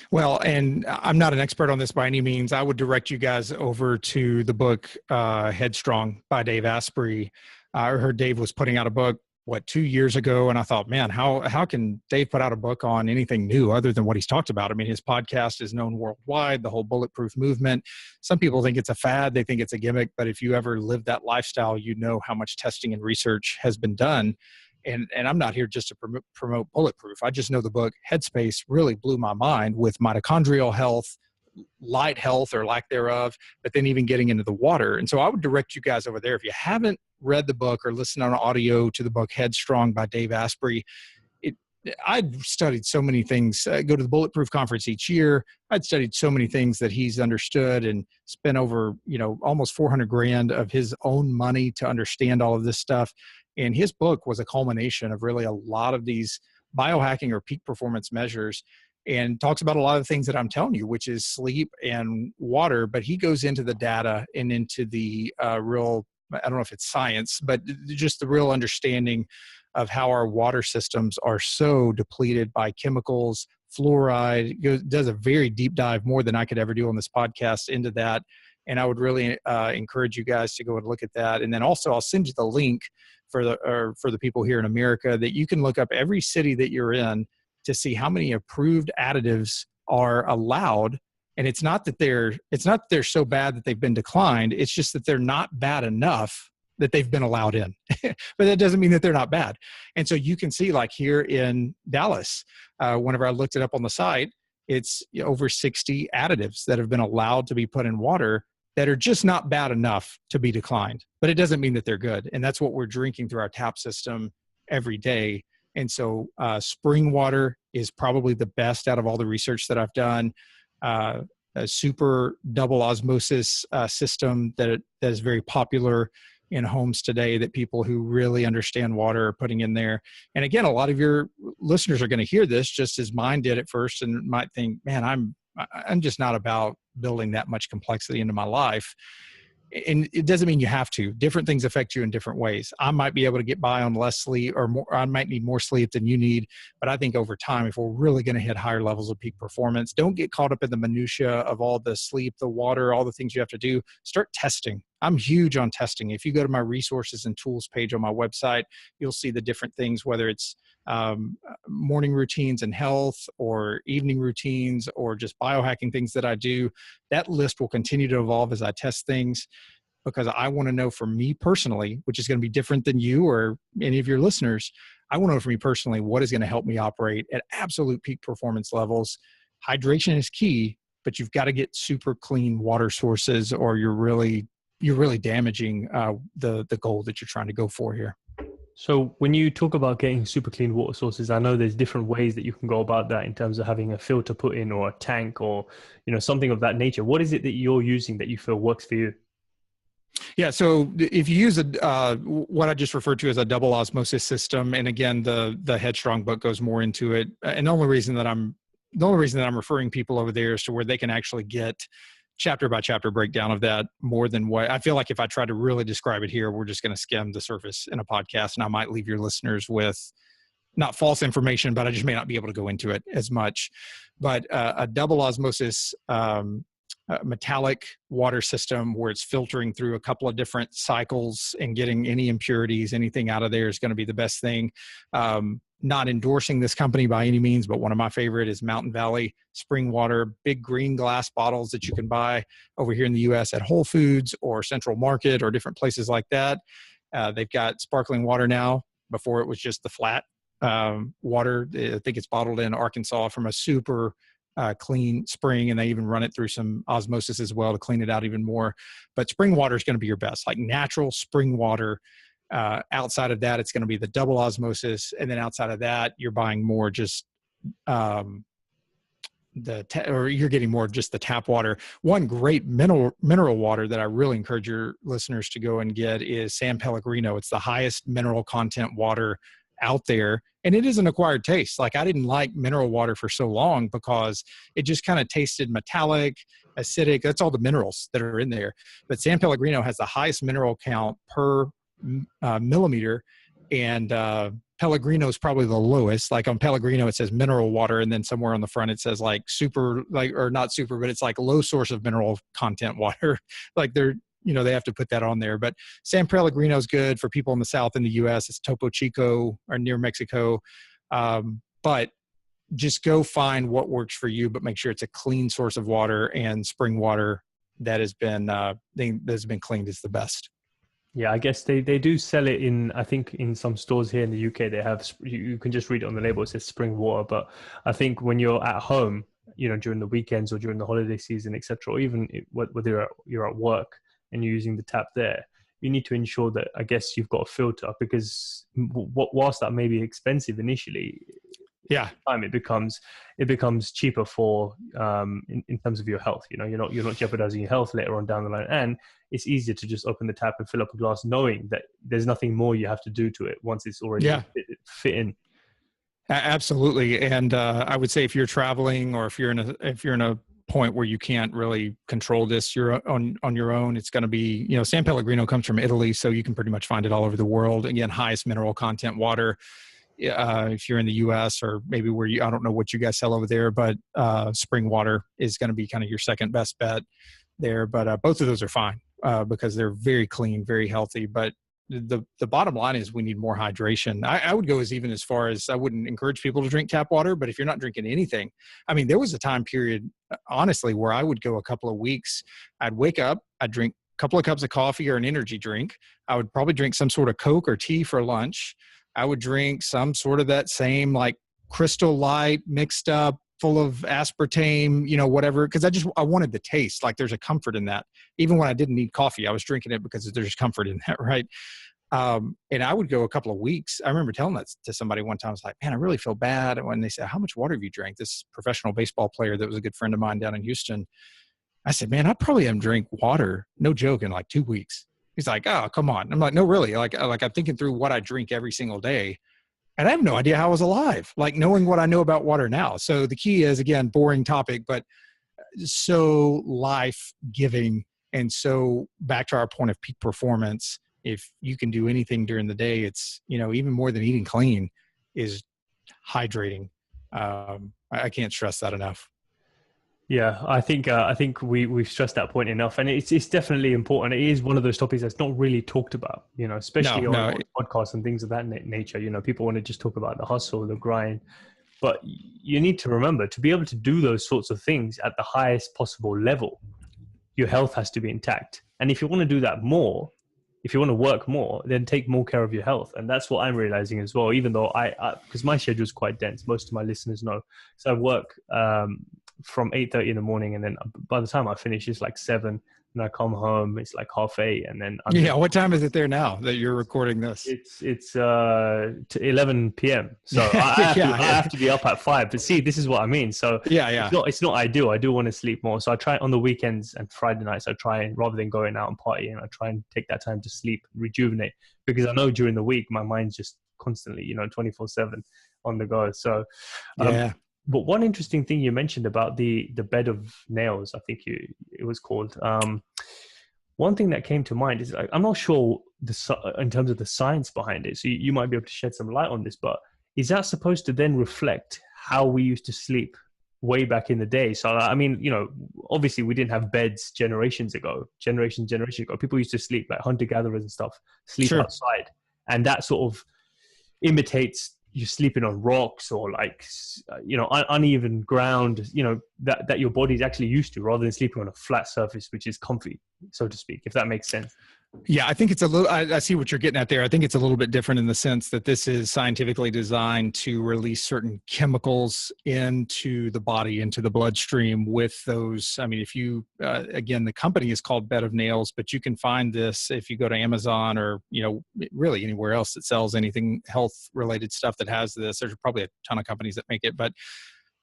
Well, and I'm not an expert on this by any means. I would direct you guys over to the book Headstrong by Dave Asprey. I heard Dave was putting out a book 2 years ago, and I thought, man, how can Dave put out a book on anything new other than what he's talked about? I mean, his podcast is known worldwide, the whole bulletproof movement. Some people think it's a fad, they think it's a gimmick, but if you ever live that lifestyle, you know how much testing and research has been done. And I'm not here just to promote bulletproof. I just know the book Headspace really blew my mind with mitochondrial health, light health or lack thereof, but then even getting into the water. And so I would direct you guys over there. If you haven't read the book or listened on audio to the book Headstrong by Dave Asprey, I'd studied so many things, go to the Bulletproof conference each year. I'd studied so many things that he's understood and spent over, almost 400 grand of his own money to understand all of this stuff. And his book was a culmination of really a lot of these biohacking or peak performance measures, and talks about a lot of things that I'm telling you, which is sleep and water. But he goes into the data and into the real, I don't know if it's science, but just the real understanding of how our water systems are so depleted by chemicals, fluoride. Does a very deep dive, more than I could ever do on this podcast, into that. And I would really encourage you guys to go and look at that. And then also I'll send you the link for the people here in America, that you can look up every city that you're in to see how many approved additives are allowed. And it's not that they're so bad that they've been declined. It's just that they're not bad enough that they've been allowed in. But that doesn't mean that they're not bad. And so you can see, like here in Dallas, whenever I looked it up on the site, it's over 60 additives that have been allowed to be put in water that are just not bad enough to be declined. But it doesn't mean that they're good. And that's what we're drinking through our tap system every day. And so spring water is probably the best out of all the research that I've done. A super double osmosis system that is very popular in homes today, that people who really understand water are putting in there. And again, a lot of your listeners are going to hear this just as mine did at first, and might think, man, I'm just not about building that much complexity into my life. And it doesn't mean you have to. Different things affect you in different ways. I might be able to get by on less sleep, or more. I might need more sleep than you need. But I think over time, if we're really going to hit higher levels of peak performance, don't get caught up in the minutia of all the sleep, the water, all the things you have to do. Start testing. I'm huge on testing. If you go to my resources and tools page on my website, you'll see the different things, whether it's morning routines and health, or evening routines, or just biohacking things that I do. That list will continue to evolve as I test things, because I want to know for me personally, which is going to be different than you or any of your listeners. I want to know for me personally what is going to help me operate at absolute peak performance levels. Hydration is key, but you've got to get super clean water sources, or you're really damaging the goal that you're trying to go for here. So when you talk about getting super clean water sources, I know there's different ways that you can go about that, in terms of having a filter put in, or a tank, or something of that nature. What is it that you're using that you feel works for you? Yeah, so if you use what I just referred to as a double osmosis system, and again, the Headstrong book goes more into it. And the only reason that I'm referring people over there is to where they can actually get chapter by chapter breakdown of that, more than what I feel like if I try to really describe it here, we're just going to skim the surface in a podcast, and I might leave your listeners with not false information, but I just may not be able to go into it as much. But a double osmosis metallic water system, where it's filtering through a couple of different cycles and getting any impurities, anything out of there, is going to be the best thing. Not endorsing this company by any means, but one of my favorite is Mountain Valley Spring Water, big green glass bottles that you can buy over here in the US at Whole Foods or Central Market or different places like that. They've got sparkling water now. Before it was just the flat water. I think it's bottled in Arkansas from a super clean spring, and they even run it through some osmosis as well to clean it out even more. But spring water is going to be your best, like natural spring water. Outside of that, it's going to be the double osmosis. And then outside of that, you're buying more just or you're getting more of just the tap water. One great mineral water that I really encourage your listeners to go and get is San Pellegrino. It's the highest mineral content water out there, and it is an acquired taste. Like, I didn't like mineral water for so long because it just kind of tasted metallic, acidic. That's all the minerals that are in there. But San Pellegrino has the highest mineral count per millimeter, and Pellegrino is probably the lowest. Like on Pellegrino, it says mineral water, and then somewhere on the front it says like super, like, or not super, but it's like low source of mineral content water. Like they're, they have to put that on there. But San Pellegrino is good for people in the South in the US. It's Topo Chico or near Mexico. But just go find what works for you, but make sure it's a clean source of water, and spring water that has been cleaned is the best. Yeah, I guess they do sell it in, I think in some stores here in the UK, they have, you can just read it on the label, it says spring water. But I think when you're at home, during the weekends or during the holiday season, etc., or even whether you're at work and you're using the tap there, you need to ensure that, I guess, you've got a filter, because whilst that may be expensive initially, Yeah. time, it becomes cheaper for in terms of your health. You know, you're not jeopardizing your health later on down the line, and it's easier to just open the tap and fill up a glass, knowing that there's nothing more you have to do to it once it's already Yeah. fit in. Absolutely. And I would say if you're traveling, or if you're in a point where you can't really control this, you're on your own, it's going to be, San Pellegrino comes from Italy, so you can pretty much find it all over the world. Again, highest mineral content water. If you're in the US, or maybe I don't know what you guys sell over there, but spring water is going to be kind of your second best bet there. But both of those are fine because they're very clean, very healthy. But the bottom line is we need more hydration. I would go even as far as, I wouldn't encourage people to drink tap water, but if you're not drinking anything, I mean, there was a time period, honestly, where I would go a couple of weeks. I'd wake up, I'd drink a couple of cups of coffee or an energy drink. I would probably drink some sort of Coke or tea for lunch. I would drink some sort of that same like Crystal Light mixed up, full of aspartame, whatever, because I wanted the taste. Like, there's a comfort in that. Even when I didn't need coffee, I was drinking it because there's comfort in that, right? And I would go a couple of weeks. I remember telling that to somebody one time. I was like, man, I really feel bad. And when they said, how much water have you drank? This professional baseball player that was a good friend of mine down in Houston. I said, man, I probably haven't drank water, no joke, in like 2 weeks. He's like, oh, come on. I'm like, no, really. Like I'm thinking through what I drink every single day. And I have no idea how I was alive, like knowing what I know about water now. So the key is, again, boring topic, but so life-giving. And so back to our point of peak performance, if you can do anything during the day, it's, even more than eating clean, is hydrating. I can't stress that enough. Yeah, I think we've stressed that point enough, and it's definitely important. It is one of those topics that's not really talked about, especially on podcasts and things of that nature. People want to just talk about the hustle, the grind, but you need to remember, to be able to do those sorts of things at the highest possible level, your health has to be intact. And if you want to do that more, if you want to work more, then take more care of your health. And that's what I'm realizing as well, even though because my schedule is quite dense, most of my listeners know. So I work from 8:30 in the morning, and then by the time I finish, it's like 7, and I come home, it's like 7:30, and then what time is it there now that you're recording this? It's to 11 p.m. So I have to be up at 5. But see, this is what I mean. So it's not ideal. I do want to sleep more, so I try on the weekends and Friday nights. I try, and rather than going out and partying, I try and take that time to sleep, rejuvenate, because I know during the week my mind's just constantly 24/7 on the go. So But one interesting thing you mentioned about the bed of nails, I think it was called. One thing that came to mind is, I'm not sure in terms of the science behind it. So you might be able to shed some light on this, but is that supposed to then reflect how we used to sleep way back in the day? So, I mean, obviously we didn't have beds generations ago. People used to sleep like hunter-gatherers and stuff, sleep outside. And that sort of imitates you sleeping on rocks or like, uneven ground, that your body's actually used to, rather than sleeping on a flat surface, which is comfy, so to speak, if that makes sense. Yeah, I think it's a little, I see what you're getting at there. I think it's a little bit different in the sense that this is scientifically designed to release certain chemicals into the body, into the bloodstream with those. I mean, if you, again, the company is called Bed of Nails, but you can find this if you go to Amazon or, really anywhere else that sells anything health related stuff that has this. There's probably a ton of companies that make it, but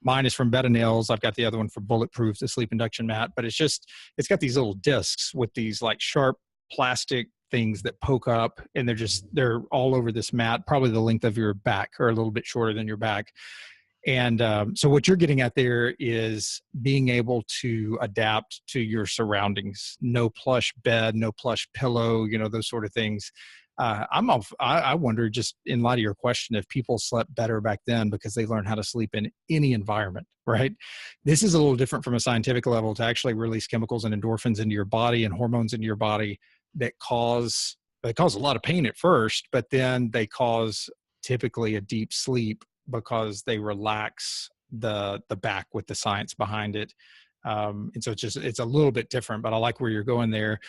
mine is from Bed of Nails. I've got the other one for Bulletproof, the sleep induction mat, but it's got these little discs with these like sharp plastic things that poke up, and they're all over this mat, probably the length of your back or a little bit shorter than your back. And so what you're getting at there is being able to adapt to your surroundings. No plush bed, no plush pillow, those sort of things. I wonder, just in light of your question, if people slept better back then because they learned how to sleep in any environment, right? This is a little different from a scientific level, to actually release chemicals and endorphins into your body and hormones into your body that cause a lot of pain at first, but then they cause typically a deep sleep because they relax the back with the science behind it. And so it's a little bit different, but I like where you're going there.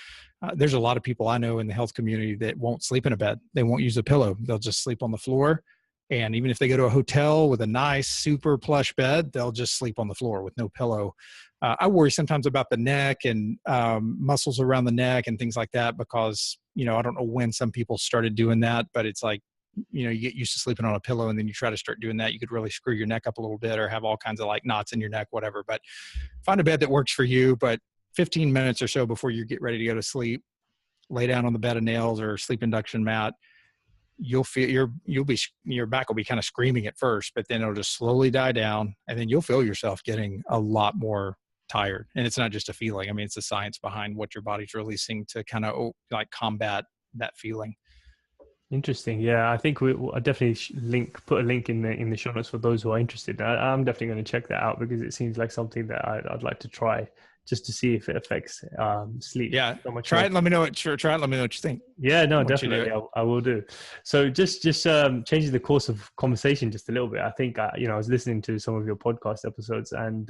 There's a lot of people I know in the health community that won't sleep in a bed. They won't use a pillow. They'll just sleep on the floor. And even if they go to a hotel with a nice, super plush bed, they'll just sleep on the floor with no pillow. I worry sometimes about the neck and muscles around the neck and things like that, because, I don't know when some people started doing that, but it's like, you get used to sleeping on a pillow and then you try to start doing that, you could really screw your neck up a little bit or have all kinds of like knots in your neck, whatever. But find a bed that works for you. But 15 minutes or so before you get ready to go to sleep, lay down on the bed of nails or sleep induction mat. You'll feel your back will be kind of screaming at first, but then it'll just slowly die down, and then you'll feel yourself getting a lot more tired. And it's not just a feeling. I mean, it's the science behind what your body's releasing to kind of like combat that feeling. Interesting. Yeah, I think I definitely put a link in the show notes for those who are interested. I'm definitely going to check that out because it seems like something that I'd like to try just to see if it affects sleep. Yeah, so much try more. it. Let me know what you think. Yeah, no, definitely, I will do. So just changing the course of conversation just a little bit. I think I was listening to some of your podcast episodes, and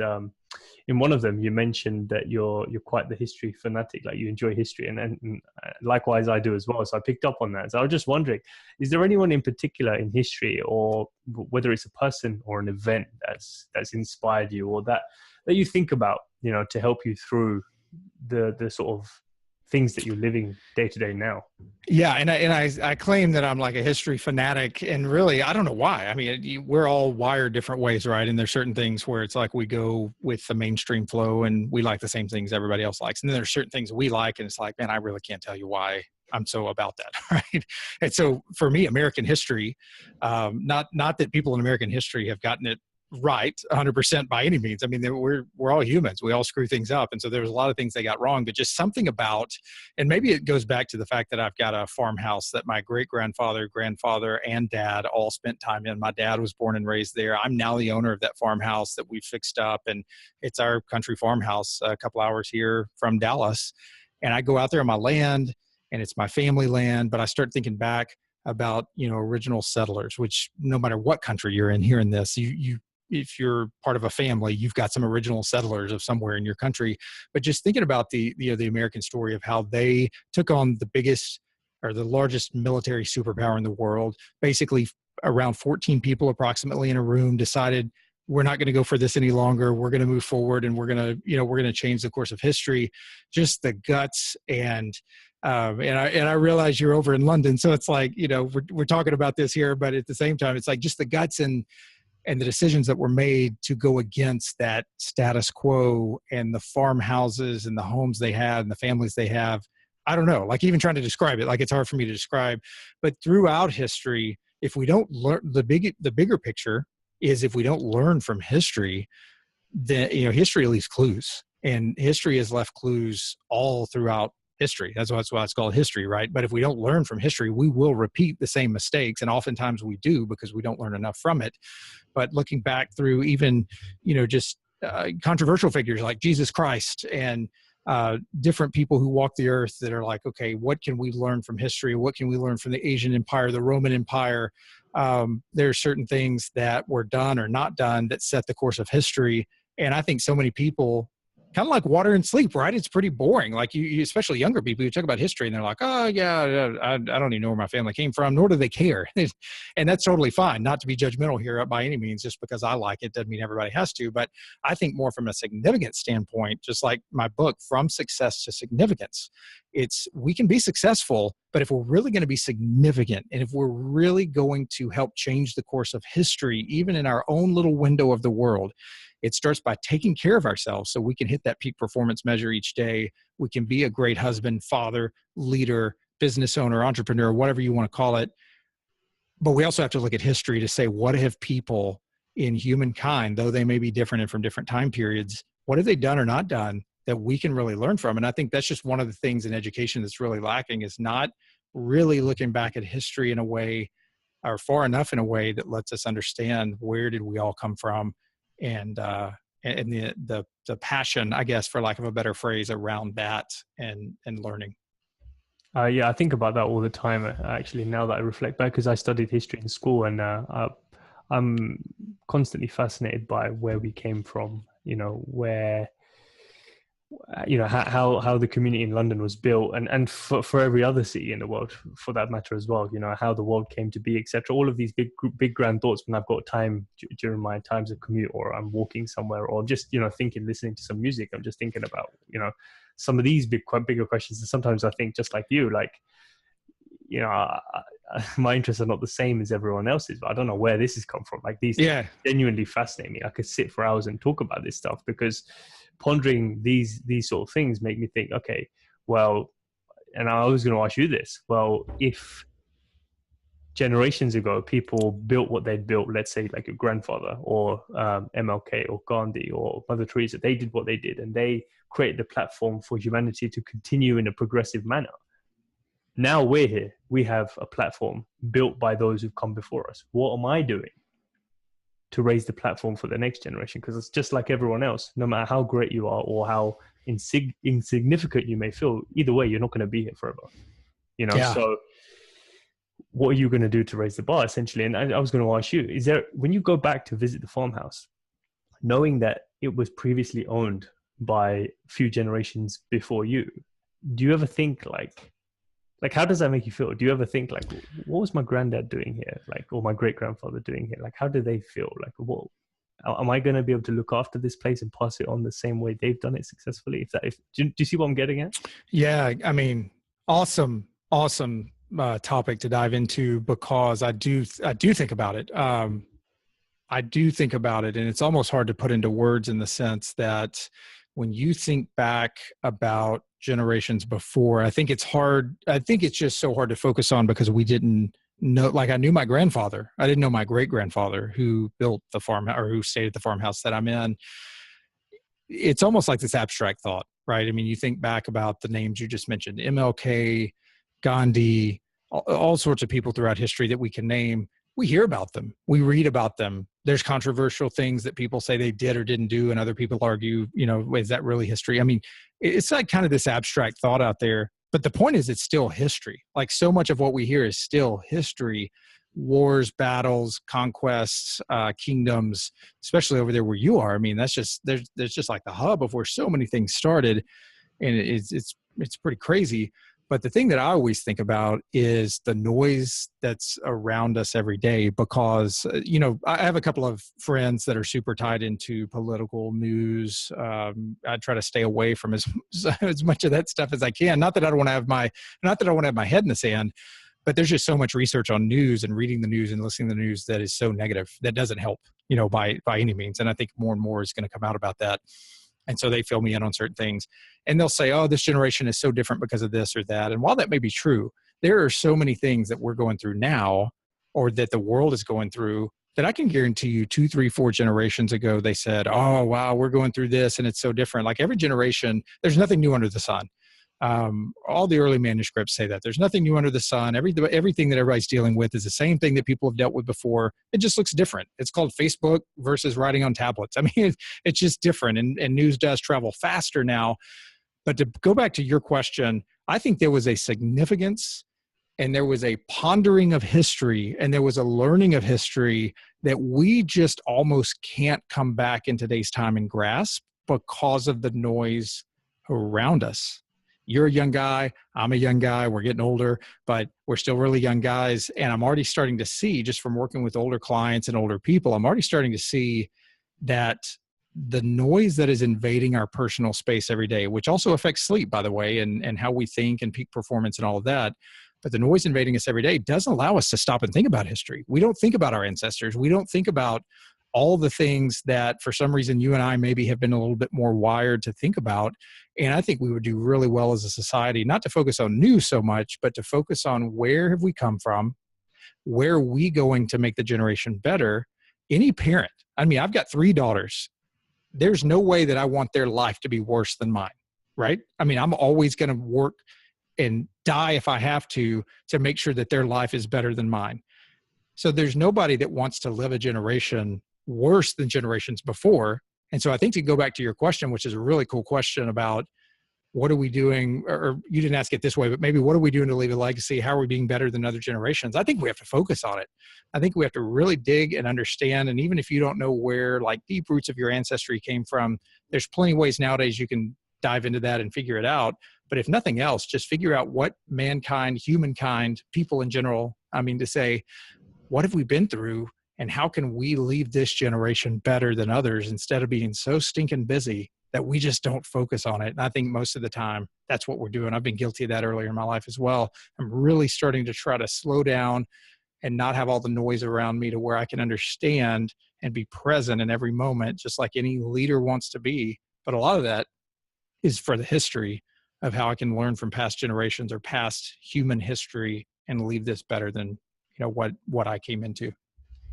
in one of them you mentioned that you're quite the history fanatic, like you enjoy history, and likewise I do as well. So I picked up on that. So I was just wondering, is there anyone in particular in history, or whether it's a person or an event that's inspired you, or that you think about, to help you through the sort of things that you're living day to day now? Yeah. And I claim that I'm like a history fanatic, and really, I don't know why. I mean, we're all wired different ways, right? And there's certain things where it's like we go with the mainstream flow and we like the same things everybody else likes. And then there's certain things we like, and it's like, man, I really can't tell you why I'm so about that. Right. And so for me, American history, not that people in American history have gotten it right 100% by any means. I mean, we're all humans. We all screw things up. And so there's a lot of things they got wrong, but just something about, and maybe it goes back to the fact that I've got a farmhouse that my great-grandfather, grandfather, and dad all spent time in. My dad was born and raised there. I'm now the owner of that farmhouse that we fixed up, and it's our country farmhouse a couple hours here from Dallas. And I go out there on my land, and it's my family land, but I start thinking back about, original settlers, which no matter what country you're in, hearing this, if you're part of a family, you've got some original settlers of somewhere in your country. But just thinking about the American story of how they took on the biggest or the largest military superpower in the world, basically around 14 people approximately in a room, decided we're not going to go for this any longer. We're going to move forward, and we're going to change the course of history. Just the guts and I realize you're over in London, so it's like, we're talking about this here, but at the same time, it's like just the guts and the decisions that were made to go against that status quo and the farmhouses and the homes they had and the families they have. I don't know, like even trying to describe it, like it's hard for me to describe. But throughout history, if we don't learn the bigger picture is if we don't learn from history, then, history leaves clues, and history has left clues all throughout history. That's why it's called history, right? But if we don't learn from history, we will repeat the same mistakes. And oftentimes we do because we don't learn enough from it. But looking back through even, just controversial figures like Jesus Christ and different people who walk the earth that are like, okay, what can we learn from history? What can we learn from the Asian Empire, the Roman Empire? There are certain things that were done or not done that set the course of history. And I think so many people, kind of like water and sleep, right? It's pretty boring. Like you especially younger people, you talk about history and they're like, oh yeah, I don't even know where my family came from, nor do they care. And that's totally fine. Not to be judgmental here by any means, just because I like it doesn't mean everybody has to. But I think more from a significance standpoint, just like my book, From Success to Significance, we can be successful, but if we're really going to be significant, and if we're really going to help change the course of history, even in our own little window of the world, it starts by taking care of ourselves so we can hit that peak performance measure each day. We can be a great husband, father, leader, business owner, entrepreneur, whatever you want to call it. But we also have to look at history to say, what have people in humankind, though they may be different and from different time periods, what have they done or not done that we can really learn from? And I think that's just one of the things in education that's really lacking, is not really looking back at history in a way, or far enough in a way, that lets us understand where did we all come from, and the passion, I guess, for lack of a better phrase, around that and learning. Yeah, I think about that all the time, actually, now that I reflect back, because I studied history in school, and I'm constantly fascinated by where we came from, where, how the community in London was built, and for every other city in the world, for that matter as well, how the world came to be, etc. All of these big grand thoughts when I've got time during my times of commute, or I'm walking somewhere, or just, thinking, listening to some music. I'm just thinking about, some of these bigger questions. And sometimes I think just like you, like, my interests are not the same as everyone else's, but I don't know where this has come from. Like these genuinely fascinate me. I could sit for hours and talk about this stuff, because pondering these sort of things make me think, okay, well, and I was going to ask you this, well, if generations ago people built what they'd built, let's say like your grandfather or MLK or Gandhi or Mother Teresa, they did what they did and they created a platform for humanity to continue in a progressive manner. Now we're here, we have a platform built by those who've come before us. What am I doing to raise the platform for the next generation? Because it's just like everyone else, no matter how great you are or how insignificant you may feel, either way, you're not going to be here forever, So what are you going to do to raise the bar, essentially? And I was going to ask you, is there, when you go back to visit the farmhouse, knowing that it was previously owned by a few generations before you, do you ever think like how does that make you feel? Do you ever think like, what was my granddad doing here? Like, or my great grandfather doing here? Like, how do they feel? Like, what am I going to be able to look after this place and pass it on the same way they've done it successfully? Do you see what I'm getting at? Yeah, I mean, awesome topic to dive into, because I do think about it. I do think about it, and it's almost hard to put into words, in the sense that when you think back about generations before, I think it's hard. I think it's just so hard to focus on, because we didn't know, like I knew my grandfather. I didn't know my great grandfather who built the farm, or who stayed at the farmhouse that I'm in. It's almost like this abstract thought, right? I mean, you think back about the names you just mentioned, MLK, Gandhi, all sorts of people throughout history that we can name. We hear about them. We read about them. There's controversial things that people say they did or didn't do, and other people argue, is that really history? I mean, it's like kind of this abstract thought out there. But the point is, it's still history. Like, so much of what we hear is still history. Wars, battles, conquests, kingdoms, especially over there where you are. I mean, that's just, there's just like the hub of where so many things started. And it's pretty crazy. But the thing that I always think about is the noise that's around us every day, because, I have a couple of friends that are super tied into political news. I try to stay away from as much of that stuff as I can. Not that I don't want to have my head in the sand, but there's just so much research on news and reading the news and listening to the news that is so negative, that doesn't help, by any means. And I think more and more is going to come out about that. And so they fill me in on certain things, and they'll say, oh, this generation is so different because of this or that. And while that may be true, there are so many things that we're going through now, or that the world is going through, that I can guarantee you 2, 3, 4 generations ago, they said, oh, wow, we're going through this and it's so different. Like, every generation, there's nothing new under the sun. All the early manuscripts say that there's nothing new under the sun. Everything that everybody's dealing with is the same thing that people have dealt with before. It just looks different. It's called Facebook versus writing on tablets. I mean, it's just different, and news does travel faster now. But to go back to your question, I think there was a significance, and there was a pondering of history, and there was a learning of history that we just almost can't come back in today's time and grasp, because of the noise around us. You're a young guy, I'm a young guy, we're getting older, but we're still really young guys. And I'm already starting to see, just from working with older clients and older people, I'm already starting to see that the noise that is invading our personal space every day, which also affects sleep, by the way, and how we think and peak performance and all of that. But the noise invading us every day doesn't allow us to stop and think about history. We don't think about our ancestors. We don't think about all the things that, for some reason, you and I maybe have been a little bit more wired to think about. And I think we would do really well as a society, not to focus on news so much, but to focus on where have we come from? Where are we going to make the generation better? Any parent, I mean, I've got 3 daughters. There's no way that I want their life to be worse than mine, right? I mean, I'm always going to work and die if I have to make sure that their life is better than mine. So there's nobody that wants to live a generation worse than generations before. And so I think, to go back to your question, which is a really cool question about what are we doing, or you didn't ask it this way, but maybe what are we doing to leave a legacy? How are we being better than other generations? I think we have to focus on it. I think we have to really dig and understand. And even if you don't know where like deep roots of your ancestry came from, there's plenty of ways nowadays you can dive into that and figure it out. But if nothing else, just figure out what mankind, humankind, people in general, I mean, to say, what have we been through? And how can we leave this generation better than others, instead of being so stinking busy that we just don't focus on it. And I think most of the time that's what we're doing. I've been guilty of that earlier in my life as well. I'm really starting to try to slow down and not have all the noise around me to where I can understand and be present in every moment, just like any leader wants to be. But a lot of that is for the history of how I can learn from past generations or past human history and leave this better than, what I came into.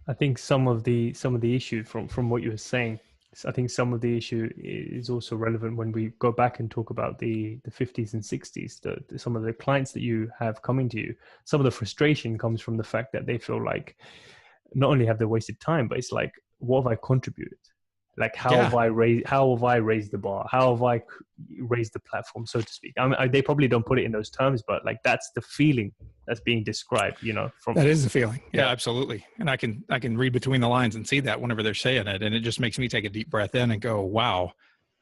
I think some of the issue from what you were saying, I think some of the issue is also relevant when we go back and talk about the 50s and 60s. Some of the clients that you have coming to you, some of the frustration comes from the fact that they feel like not only have they wasted time, but it's like, what have I contributed? Like, how have I raised the bar? How have I raised the platform, so to speak? They probably don't put it in those terms, but like, that's the feeling that's being described, that is the feeling. Yeah, absolutely. And I can read between the lines and see that whenever they're saying it. And it just makes me take a deep breath in and go, wow,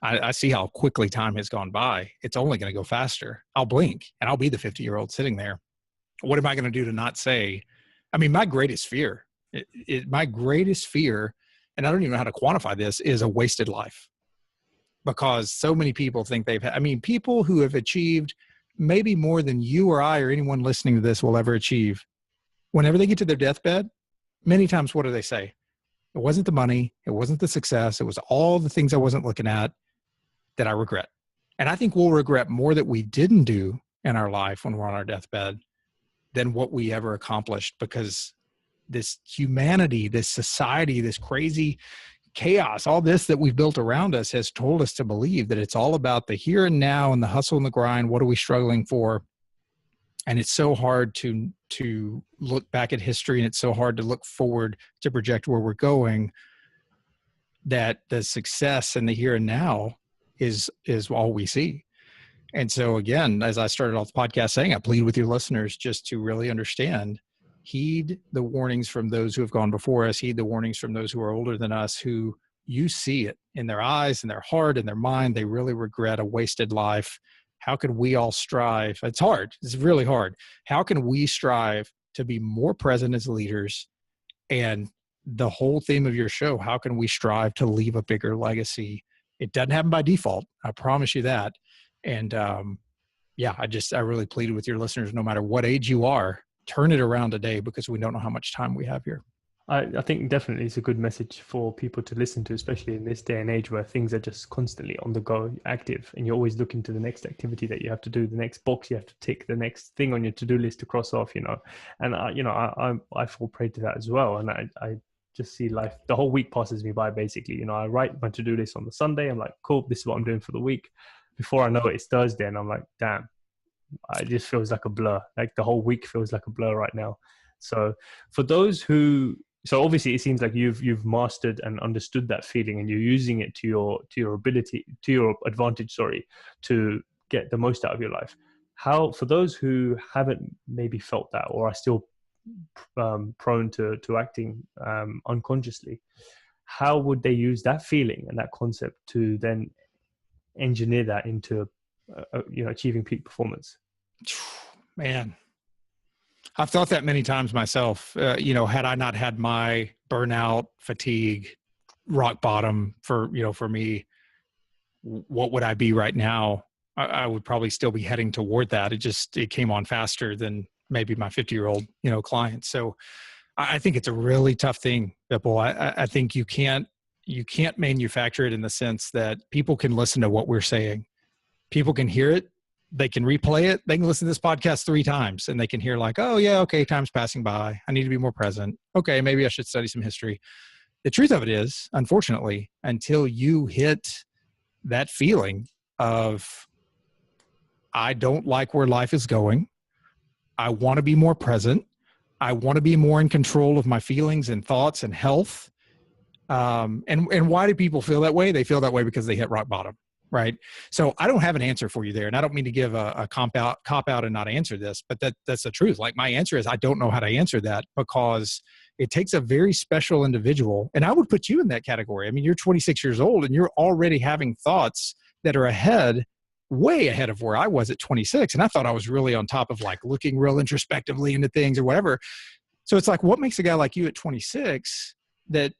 I see how quickly time has gone by. It's only going to go faster. I'll blink and I'll be the 50-year-old sitting there. What am I going to do to not say, my greatest fear, and I don't even know how to quantify this, is a wasted life. Because so many people think people who have achieved maybe more than you or I or anyone listening to this will ever achieve. Whenever they get to their deathbed, many times, what do they say? It wasn't the money. It wasn't the success. It was all the things I wasn't looking at that I regret. And I think we'll regret more that we didn't do in our life when we're on our deathbed than what we ever accomplished, because this humanity, this society, this crazy chaos, all this that we've built around us has told us to believe that it's all about the here and now and the hustle and the grind. What are we struggling for? And it's so hard to look back at history, and it's so hard to look forward to project where we're going, that the success in the here and now is all we see. And so again, as I started off the podcast saying, I plead with your listeners just to really understand, heed the warnings from those who have gone before us, heed the warnings from those who are older than us, who you see it in their eyes, in their heart, in their mind. They really regret a wasted life. How can we all strive? It's hard. It's really hard. How can we strive to be more present as leaders? And the whole theme of your show, how can we strive to leave a bigger legacy? It doesn't happen by default. I promise you that. And I really pleaded with your listeners, no matter what age you are, turn it around today, because we don't know how much time we have here. I think definitely it's a good message for people to listen to, especially in this day and age where things are just constantly on the go, active, and you're always looking to the next activity that you have to do, the next box you have to tick, the next thing on your to-do list to cross off, and I fall prey to that as well. And I just see life, the whole week passes me by basically. I write my to-do list on the Sunday. I'm like, cool, this is what I'm doing for the week. Before I know it, it's Thursday, and I'm like, damn, it just feels like a blur. Like the whole week feels like a blur right now. So for those so obviously it seems like you've mastered and understood that feeling, and you're using it to your advantage, to get the most out of your life. How, for those who haven't maybe felt that, or are still prone to acting unconsciously, how would they use that feeling and that concept to then engineer that into achieving peak performance? Man, I've thought that many times myself. Had I not had my burnout, fatigue, rock bottom for me, what would I be right now? I would probably still be heading toward that. It came on faster than maybe my 50-year-old, client. So I think it's a really tough thing, Bipple. I think you can't manufacture it in the sense that people can listen to what we're saying. People can hear it. They can replay it. They can listen to this podcast 3 times and they can hear like, oh yeah, okay, time's passing by. I need to be more present. Okay, maybe I should study some history. The truth of it is, unfortunately, until you hit that feeling of, I don't like where life is going. I want to be more present. I want to be more in control of my feelings and thoughts and health. And why do people feel that way? They feel that way because they hit rock bottom. Right. So I don't have an answer for you there. And I don't mean to give a cop out and not answer this, but that's the truth. Like, my answer is I don't know how to answer that, because it takes a very special individual. And I would put you in that category. I mean, you're 26 years old and you're already having thoughts that are way ahead of where I was at 26. And I thought I was really on top of like looking real introspectively into things or whatever. So it's like, what makes a guy like you at 26 that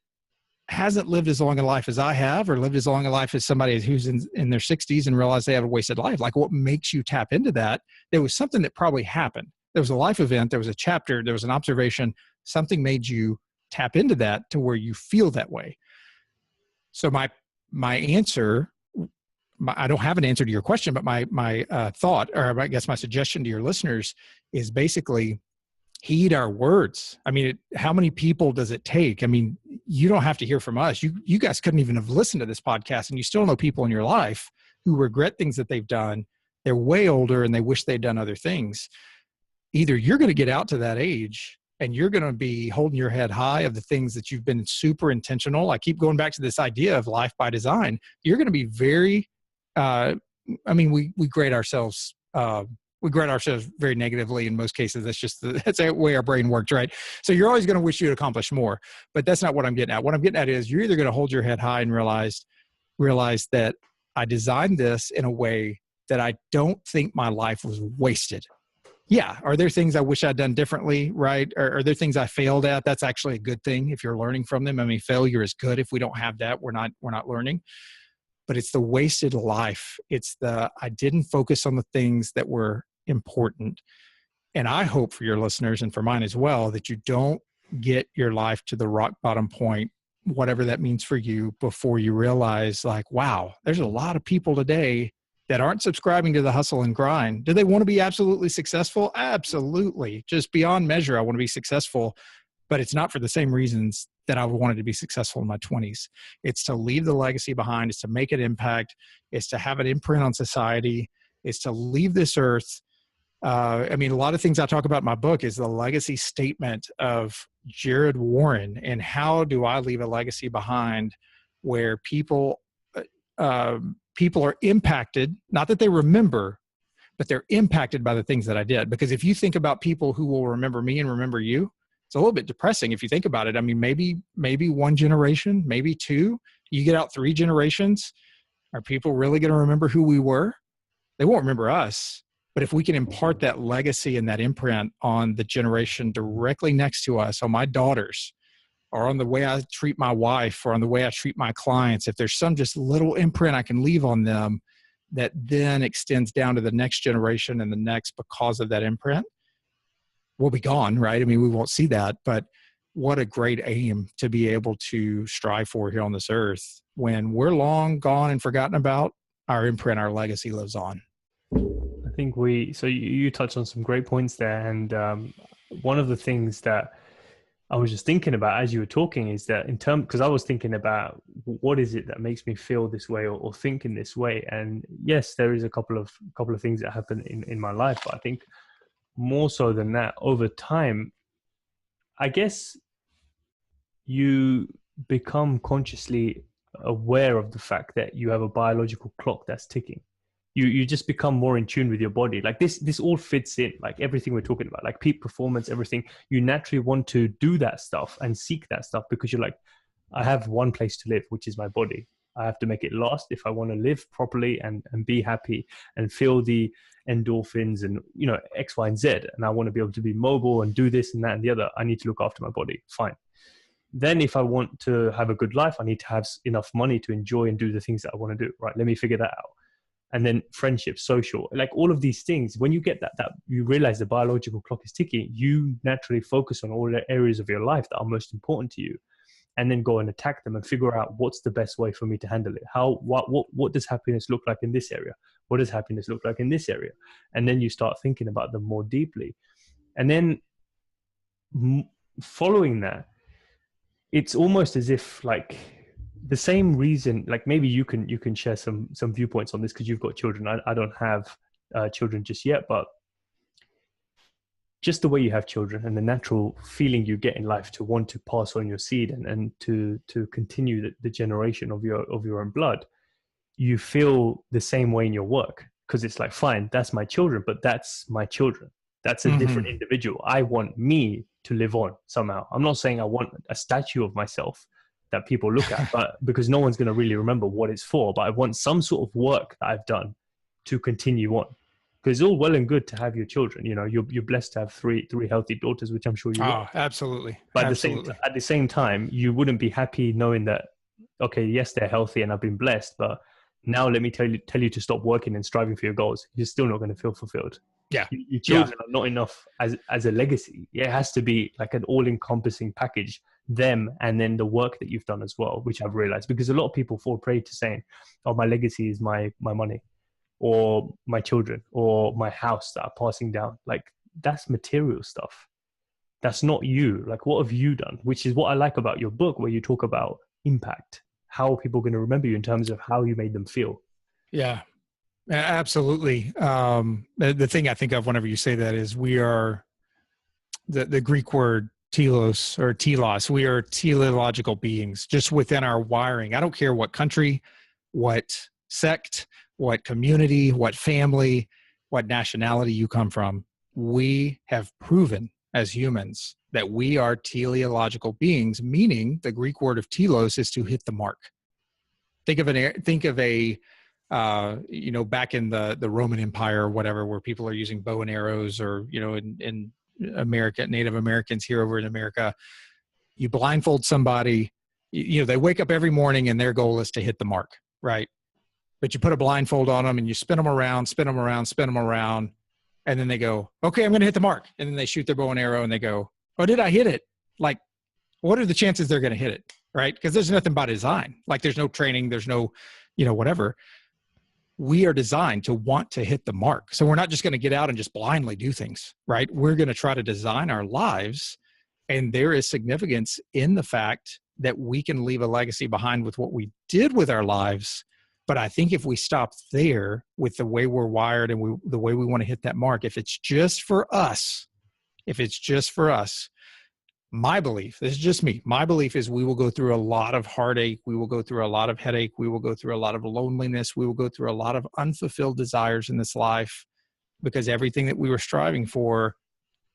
hasn't lived as long a life as I have, or lived as long a life as somebody who's in their 60s and realized they have a wasted life. Like, what makes you tap into that? There was something that probably happened. There was a life event, there was a chapter, there was an observation, something made you tap into that to where you feel that way. So my answer, I don't have an answer to your question, but my thought, or I guess my suggestion to your listeners is basically heed our words. I mean, how many people does it take? I mean, you don't have to hear from us. You guys couldn't even have listened to this podcast, and you still know people in your life who regret things that they've done. They're way older and they wish they'd done other things. Either you're going to get out to that age and you're going to be holding your head high of the things that you've been super intentional. I keep going back to this idea of life by design. You're going to be very, we grade ourselves, very negatively in most cases. That's the way our brain works, right? So you're always going to wish you'd accomplish more, but that's not what I'm getting at. What I'm getting at is you're either going to hold your head high and realize that I designed this in a way that I don't think my life was wasted. Yeah. Are there things I wish I'd done differently, right? Are there things I failed at? That's actually a good thing if you're learning from them. I mean, failure is good. If we don't have that, we're not learning. But it's the wasted life. It's I didn't focus on the things that were important. And I hope for your listeners and for mine as well, that you don't get your life to the rock bottom point, whatever that means for you, before you realize, like, wow, there's a lot of people today that aren't subscribing to the hustle and grind. Do they want to be absolutely successful? Absolutely. Just beyond measure, I want to be successful, but it's not for the same reasons that I wanted to be successful in my 20s. It's to leave the legacy behind. It's to make an impact. It's to have an imprint on society. It's to leave this earth. A lot of things I talk about in my book is the legacy statement of Jarrod Warren, and how do I leave a legacy behind where people are impacted, not that they remember, but they're impacted by the things that I did. Because if you think about people who will remember me and remember you, it's a little bit depressing if you think about it. I mean, maybe one generation, maybe two, you get out 3 generations. Are people really going to remember who we were? They won't remember us. But if we can impart that legacy and that imprint on the generation directly next to us, on my daughters, or on the way I treat my wife, or on the way I treat my clients, if there's some just little imprint I can leave on them that then extends down to the next generation and the next because of that imprint, we'll be gone, right? I mean, we won't see that, but what a great aim to be able to strive for here on this earth. When we're long gone and forgotten about, our imprint, our legacy lives on. I think so you touched on some great points there. And one of the things that I was just thinking about as you were talking is that because I was thinking about what is it that makes me feel this way or think in this way. And yes, there is a couple of things that happen in my life, but I think more so than that, over time, I guess you become consciously aware of the fact that you have a biological clock that's ticking. You just become more in tune with your body. Like this all fits in, like everything we're talking about, like peak performance, everything. You naturally want to do that stuff and seek that stuff because you're like, I have one place to live, which is my body. I have to make it last if I want to live properly and be happy and feel the endorphins and, X, Y, and Z. And I want to be able to be mobile and do this and that and the other. I need to look after my body. Fine. Then if I want to have a good life, I need to have enough money to enjoy and do the things that I want to do. Right. Let me figure that out. And then friendship, social, like all of these things, when you get that you realize the biological clock is ticking, you naturally focus on all the areas of your life that are most important to you, and then go and attack them and figure out what's the best way for me to handle it. What does happiness look like in this area? What does happiness look like in this area? And then you start thinking about them more deeply. And then following that, it's almost as if like the same reason, like maybe you can share some viewpoints on this because you've got children. I don't have children just yet, but just the way you have children and the natural feeling you get in life to want to pass on your seed and to continue the generation of your own blood, you feel the same way in your work because it's like, fine, that's my children, but that's my children. That's a different individual. I want me to live on somehow. I'm not saying I want a statue of myself that people look at, but because no one's going to really remember what it's for, but I want some sort of work that I've done to continue on. Because it's all well and good to have your children. You know, you're blessed to have three healthy daughters, which I'm sure you will. Oh, absolutely. But Absolutely. at the same time, you wouldn't be happy knowing that, okay, yes, they're healthy and I've been blessed, but now let me tell you to stop working and striving for your goals. You're still not going to feel fulfilled. Yeah. Your children are not enough as a legacy. It has to be like an all-encompassing package, them and then the work that you've done as well, which I've realized, because a lot of people fall prey to saying, oh, my legacy is my money or my children or my house that are passing down. Like, that's material stuff. That's not you. Like, what have you done? Which is what I like about your book, where you talk about impact. How are people going to remember you in terms of how you made them feel? Yeah, absolutely. The thing I think of whenever you say that is we are the Greek word telos or telos. We are teleological beings just within our wiring. I don't care what country, what sect, what community, what family, what nationality you come from. We have proven as humans that we are teleological beings, meaning the Greek word of telos is to hit the mark. Think of a back in the Roman Empire or whatever, where people are using bow and arrows, or, in America, Native Americans here over in America, you blindfold somebody, they wake up every morning and their goal is to hit the mark, right? But you put a blindfold on them and you spin them around, and then they go, okay, I'm going to hit the mark. And then they shoot their bow and arrow and they go, oh, did I hit it? Like, what are the chances they're going to hit it? Right? Because there's nothing by design. Like, there's no training, there's no, whatever. We are designed to want to hit the mark. So we're not just going to get out and just blindly do things, right? We're going to try to design our lives. And there is significance in the fact that we can leave a legacy behind with what we did with our lives. But I think if we stop there with the way we're wired and the way we want to hit that mark, if it's just for us, my belief, this is just me, my belief is we will go through a lot of heartache. We will go through a lot of headache. We will go through a lot of loneliness. We will go through a lot of unfulfilled desires in this life, because everything that we were striving for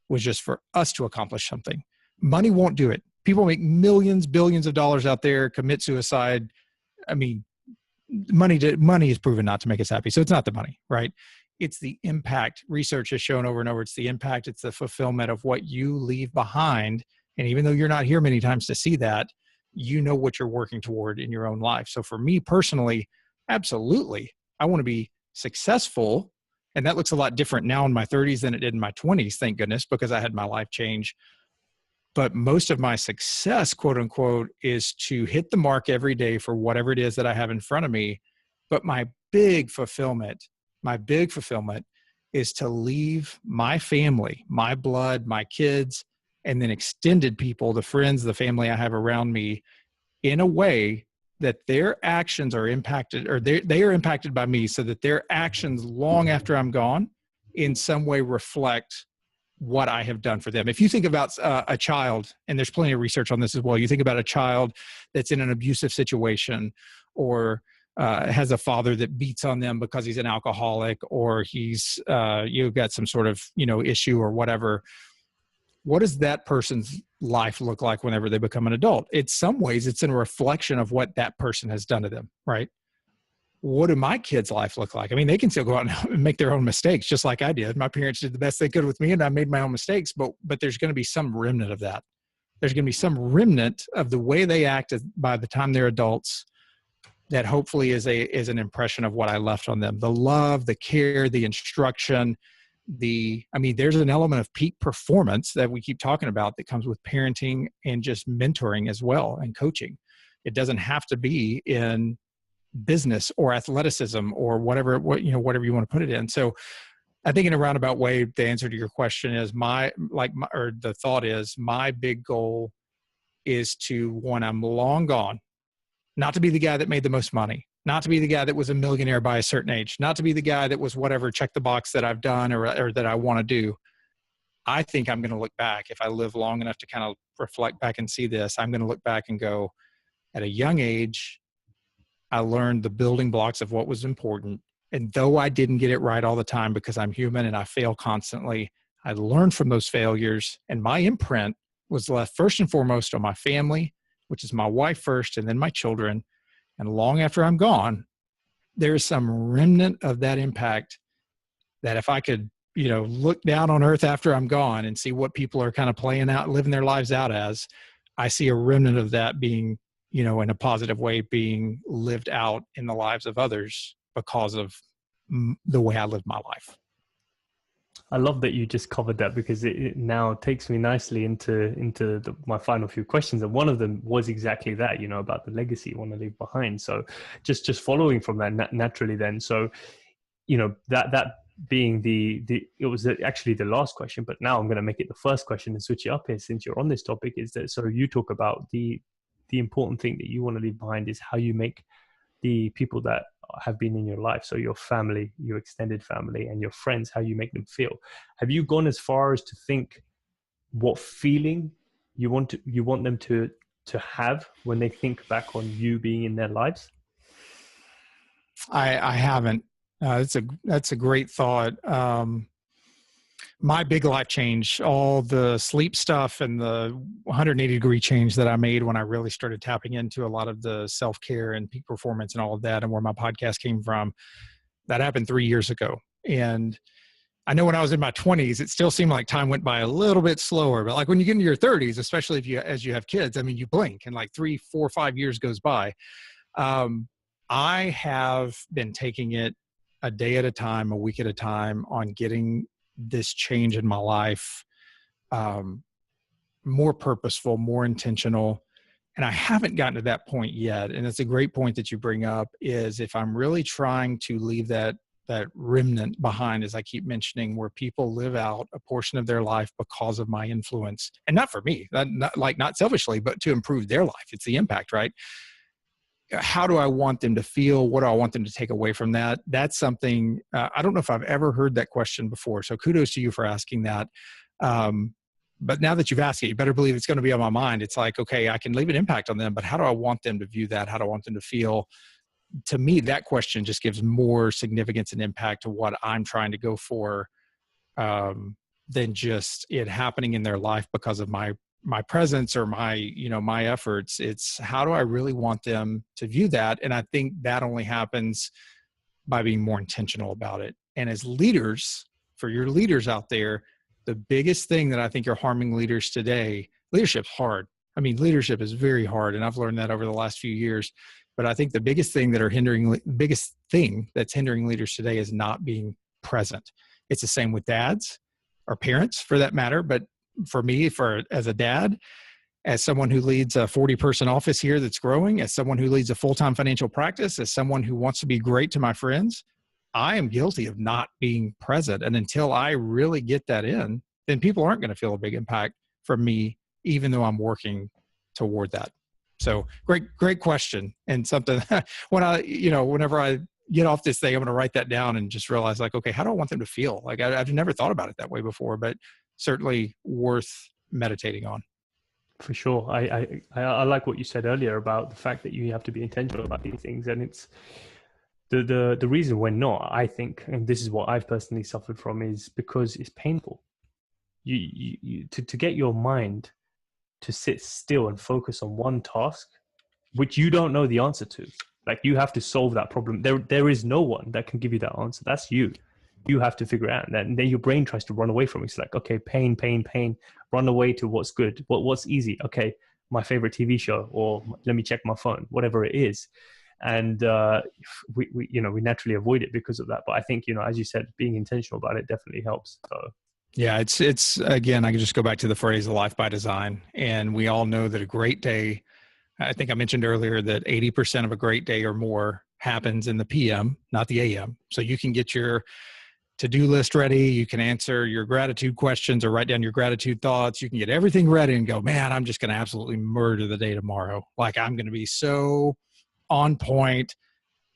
was just for us to accomplish something. Money won't do it. People make millions, billions of dollars out there, commit suicide. I mean, money is proven not to make us happy. So it's not the money, right? It's the impact. Research has shown over and over, it's the impact, it's the fulfillment of what you leave behind. And even though you're not here many times to see that, you know what you're working toward in your own life. So for me personally, absolutely, I want to be successful. And that looks a lot different now in my 30s than it did in my 20s, thank goodness, because I had my life change. But most of my success, quote unquote, is to hit the mark every day for whatever it is that I have in front of me. But my big fulfillment is to leave my family, my blood, my kids, and then extended people, the friends, the family I have around me, in a way that their actions are impacted, or they are impacted by me, so that their actions long after I'm gone in some way reflect what I have done for them. If you think about a child, and there's plenty of research on this as well, you think about a child that's in an abusive situation, or has a father that beats on them because he's an alcoholic, or he's you've got some sort of issue or whatever. What does that person's life look like whenever they become an adult? In some ways, it's a reflection of what that person has done to them, right? What do my kids' life look like? I mean, they can still go out and make their own mistakes, just like I did. My parents did the best they could with me, and I made my own mistakes, but there's going to be some remnant of that. There's going to be some remnant of the way they acted by the time they're adults that hopefully is an impression of what I left on them. The love, the care, the instruction, there's an element of peak performance that we keep talking about that comes with parenting and just mentoring as well, and coaching. It doesn't have to be in business or athleticism or whatever you want to put it in. So I think in a roundabout way, the answer to your question is my big goal is to, when I'm long gone, not to be the guy that made the most money, not to be the guy that was a millionaire by a certain age, not to be the guy that was whatever, check the box that I've done or that I want to do. I think I'm going to look back, if I live long enough to kind of reflect back and see this, I'm going to look back and go, at a young age, I learned the building blocks of what was important. And though I didn't get it right all the time, because I'm human and I fail constantly, I learned from those failures, and my imprint was left first and foremost on my family, which is my wife first, and then my children. And long after I'm gone, there is some remnant of that impact that if I could, look down on earth after I'm gone and see what people are kind of playing out, living their lives out as, I see a remnant of that being, in a positive way, being lived out in the lives of others because of the way I live my life. I love that you just covered that, because it now takes me nicely into my final few questions. And one of them was exactly that, about the legacy you want to leave behind. So just following from that naturally then. So, that being it was actually the last question, but now I'm going to make it the first question and switch it up here since you're on this topic, is that, so you talk about the important thing that you want to leave behind is how you make the people that have been in your life, so your family, your extended family, and your friends, how you make them feel. Have you gone as far as to think what feeling you want them to have when they think back on you being in their lives? I haven't. That's a great thought. My big life change, all the sleep stuff and the 180-degree change that I made when I really started tapping into a lot of the self-care and peak performance and all of that, and where my podcast came from, that happened 3 years ago. And I know when I was in my 20s, it still seemed like time went by a little bit slower. But like when you get into your 30s, especially as you have kids, I mean, you blink and like 3, 4, 5 years goes by. I have been taking it a day at a time, a week at a time, on getting this change in my life more purposeful, more intentional. And I haven't gotten to that point yet. And it's a great point that you bring up, is if I'm really trying to leave that remnant behind, as I keep mentioning, where people live out a portion of their life because of my influence, and not for me, not selfishly, but to improve their life. It's the impact, right? How do I want them to feel? What do I want them to take away from that? That's something, I don't know if I've ever heard that question before. So kudos to you for asking that. But now that you've asked it, you better believe it's going to be on my mind. It's like, okay, I can leave an impact on them, but how do I want them to view that? How do I want them to feel? To me, that question just gives more significance and impact to what I'm trying to go for, than just it happening in their life because of my presence or my efforts. It's how do I really want them to view that? And I think that only happens by being more intentional about it. And as leaders, for your leaders out there, the biggest thing that I think are harming leaders today, leadership's hard. I mean, leadership is very hard. And I've learned that over the last few years. But I think the biggest thing that's hindering leaders today is not being present. It's the same with dads or parents for that matter. But for me, as a dad, as someone who leads a 40-person office here that's growing, as someone who leads a full-time financial practice, as someone who wants to be great to my friends, I am guilty of not being present. And until I really get that in, then people aren't going to feel a big impact from me, even though I'm working toward that. So great question. And something whenever I get off this thing, I'm going to write that down and just realize, like, okay, how do I want them to feel? Like I've never thought about it that way before, but certainly worth meditating on. For sure. I like what you said earlier about the fact that you have to be intentional about these things. And it's the reason we're not, I think, and this is what I've personally suffered from, is because it's painful. To get your mind to sit still and focus on one task, which you don't know the answer to. Like, you have to solve that problem. There is no one that can give you that answer. That's you. You have to figure it out. And then your brain tries to run away from it. It's like, okay, pain, run away to what's good. What's easy? Okay, my favorite TV show, or let me check my phone, whatever it is. And we naturally avoid it because of that. But I think, as you said, being intentional about it definitely helps. So. Yeah, it's again, I can just go back to the phrase life by design. And we all know that a great day, I think I mentioned earlier that 80% of a great day or more happens in the PM, not the AM. So you can get your to-do list ready. You can answer your gratitude questions or write down your gratitude thoughts. You can get everything ready and go, man, I'm just going to absolutely murder the day tomorrow. Like, I'm going to be so on point,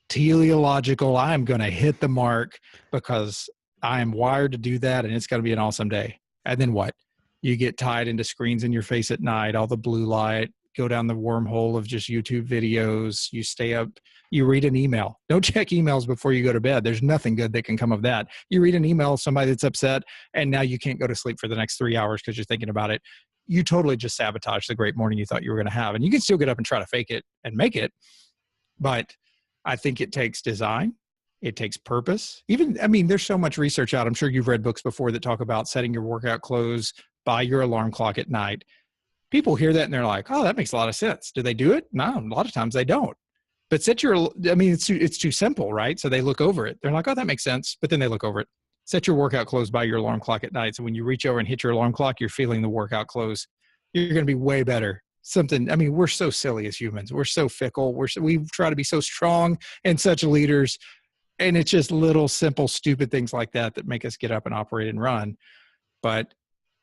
teleological. I'm going to hit the mark because I am wired to do that, and it's going to be an awesome day. And then what? You get tied into screens in your face at night, all the blue light, go down the wormhole of just YouTube videos. You stay up, you read an email. Don't check emails before you go to bed. There's nothing good that can come of that. You read an email of somebody that's upset, and now you can't go to sleep for the next 3 hours because you're thinking about it. You totally just sabotage the great morning you thought you were going to have. And you can still get up and try to fake it and make it. But I think it takes design. It takes purpose. Even, I mean, there's so much research out. I'm sure you've read books before that talk about setting your workout clothes by your alarm clock at night. People hear that and they're like, oh, that makes a lot of sense. Do they do it? No, a lot of times they don't. But it's too simple, right? So they look over it. They're like, oh, that makes sense. But then they look over it. Set your workout clothes by your alarm clock at night. So when you reach over and hit your alarm clock, you're feeling the workout clothes. You're going to be way better. We're so silly as humans. We're so fickle. We try to be so strong and such leaders. And it's just little, simple, stupid things like that make us get up and operate and run. But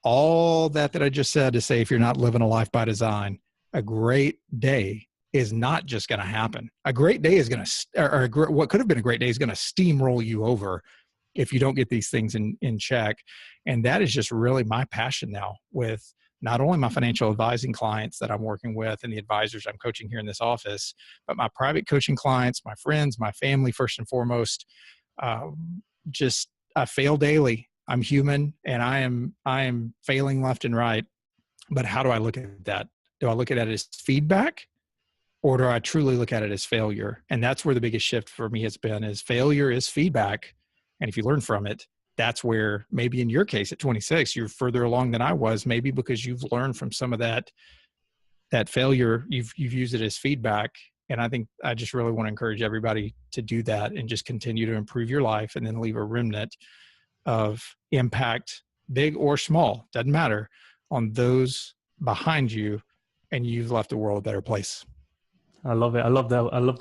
all that I just said to say, if you're not living a life by design, a great day is not just going to happen. A great day is going to, what could have been a great day is going to steamroll you over if you don't get these things in check. And that is just really my passion now with not only my financial advising clients that I'm working with and the advisors I'm coaching here in this office, but my private coaching clients, my friends, my family, first and foremost. I fail daily. I'm human and I am failing left and right. But how do I look at that? Do I look at it as feedback or do I truly look at it as failure? And that's where the biggest shift for me has been is failure is feedback. And if you learn from it, that's where maybe in your case at 26, you're further along than I was, maybe because you've learned from some of that failure, you've used it as feedback. And I think I just really want to encourage everybody to do that and just continue to improve your life and then leave a remnant of impact, big or small, doesn't matter, on those behind you. And you've left the world a better place. I love it. I love that. I love the way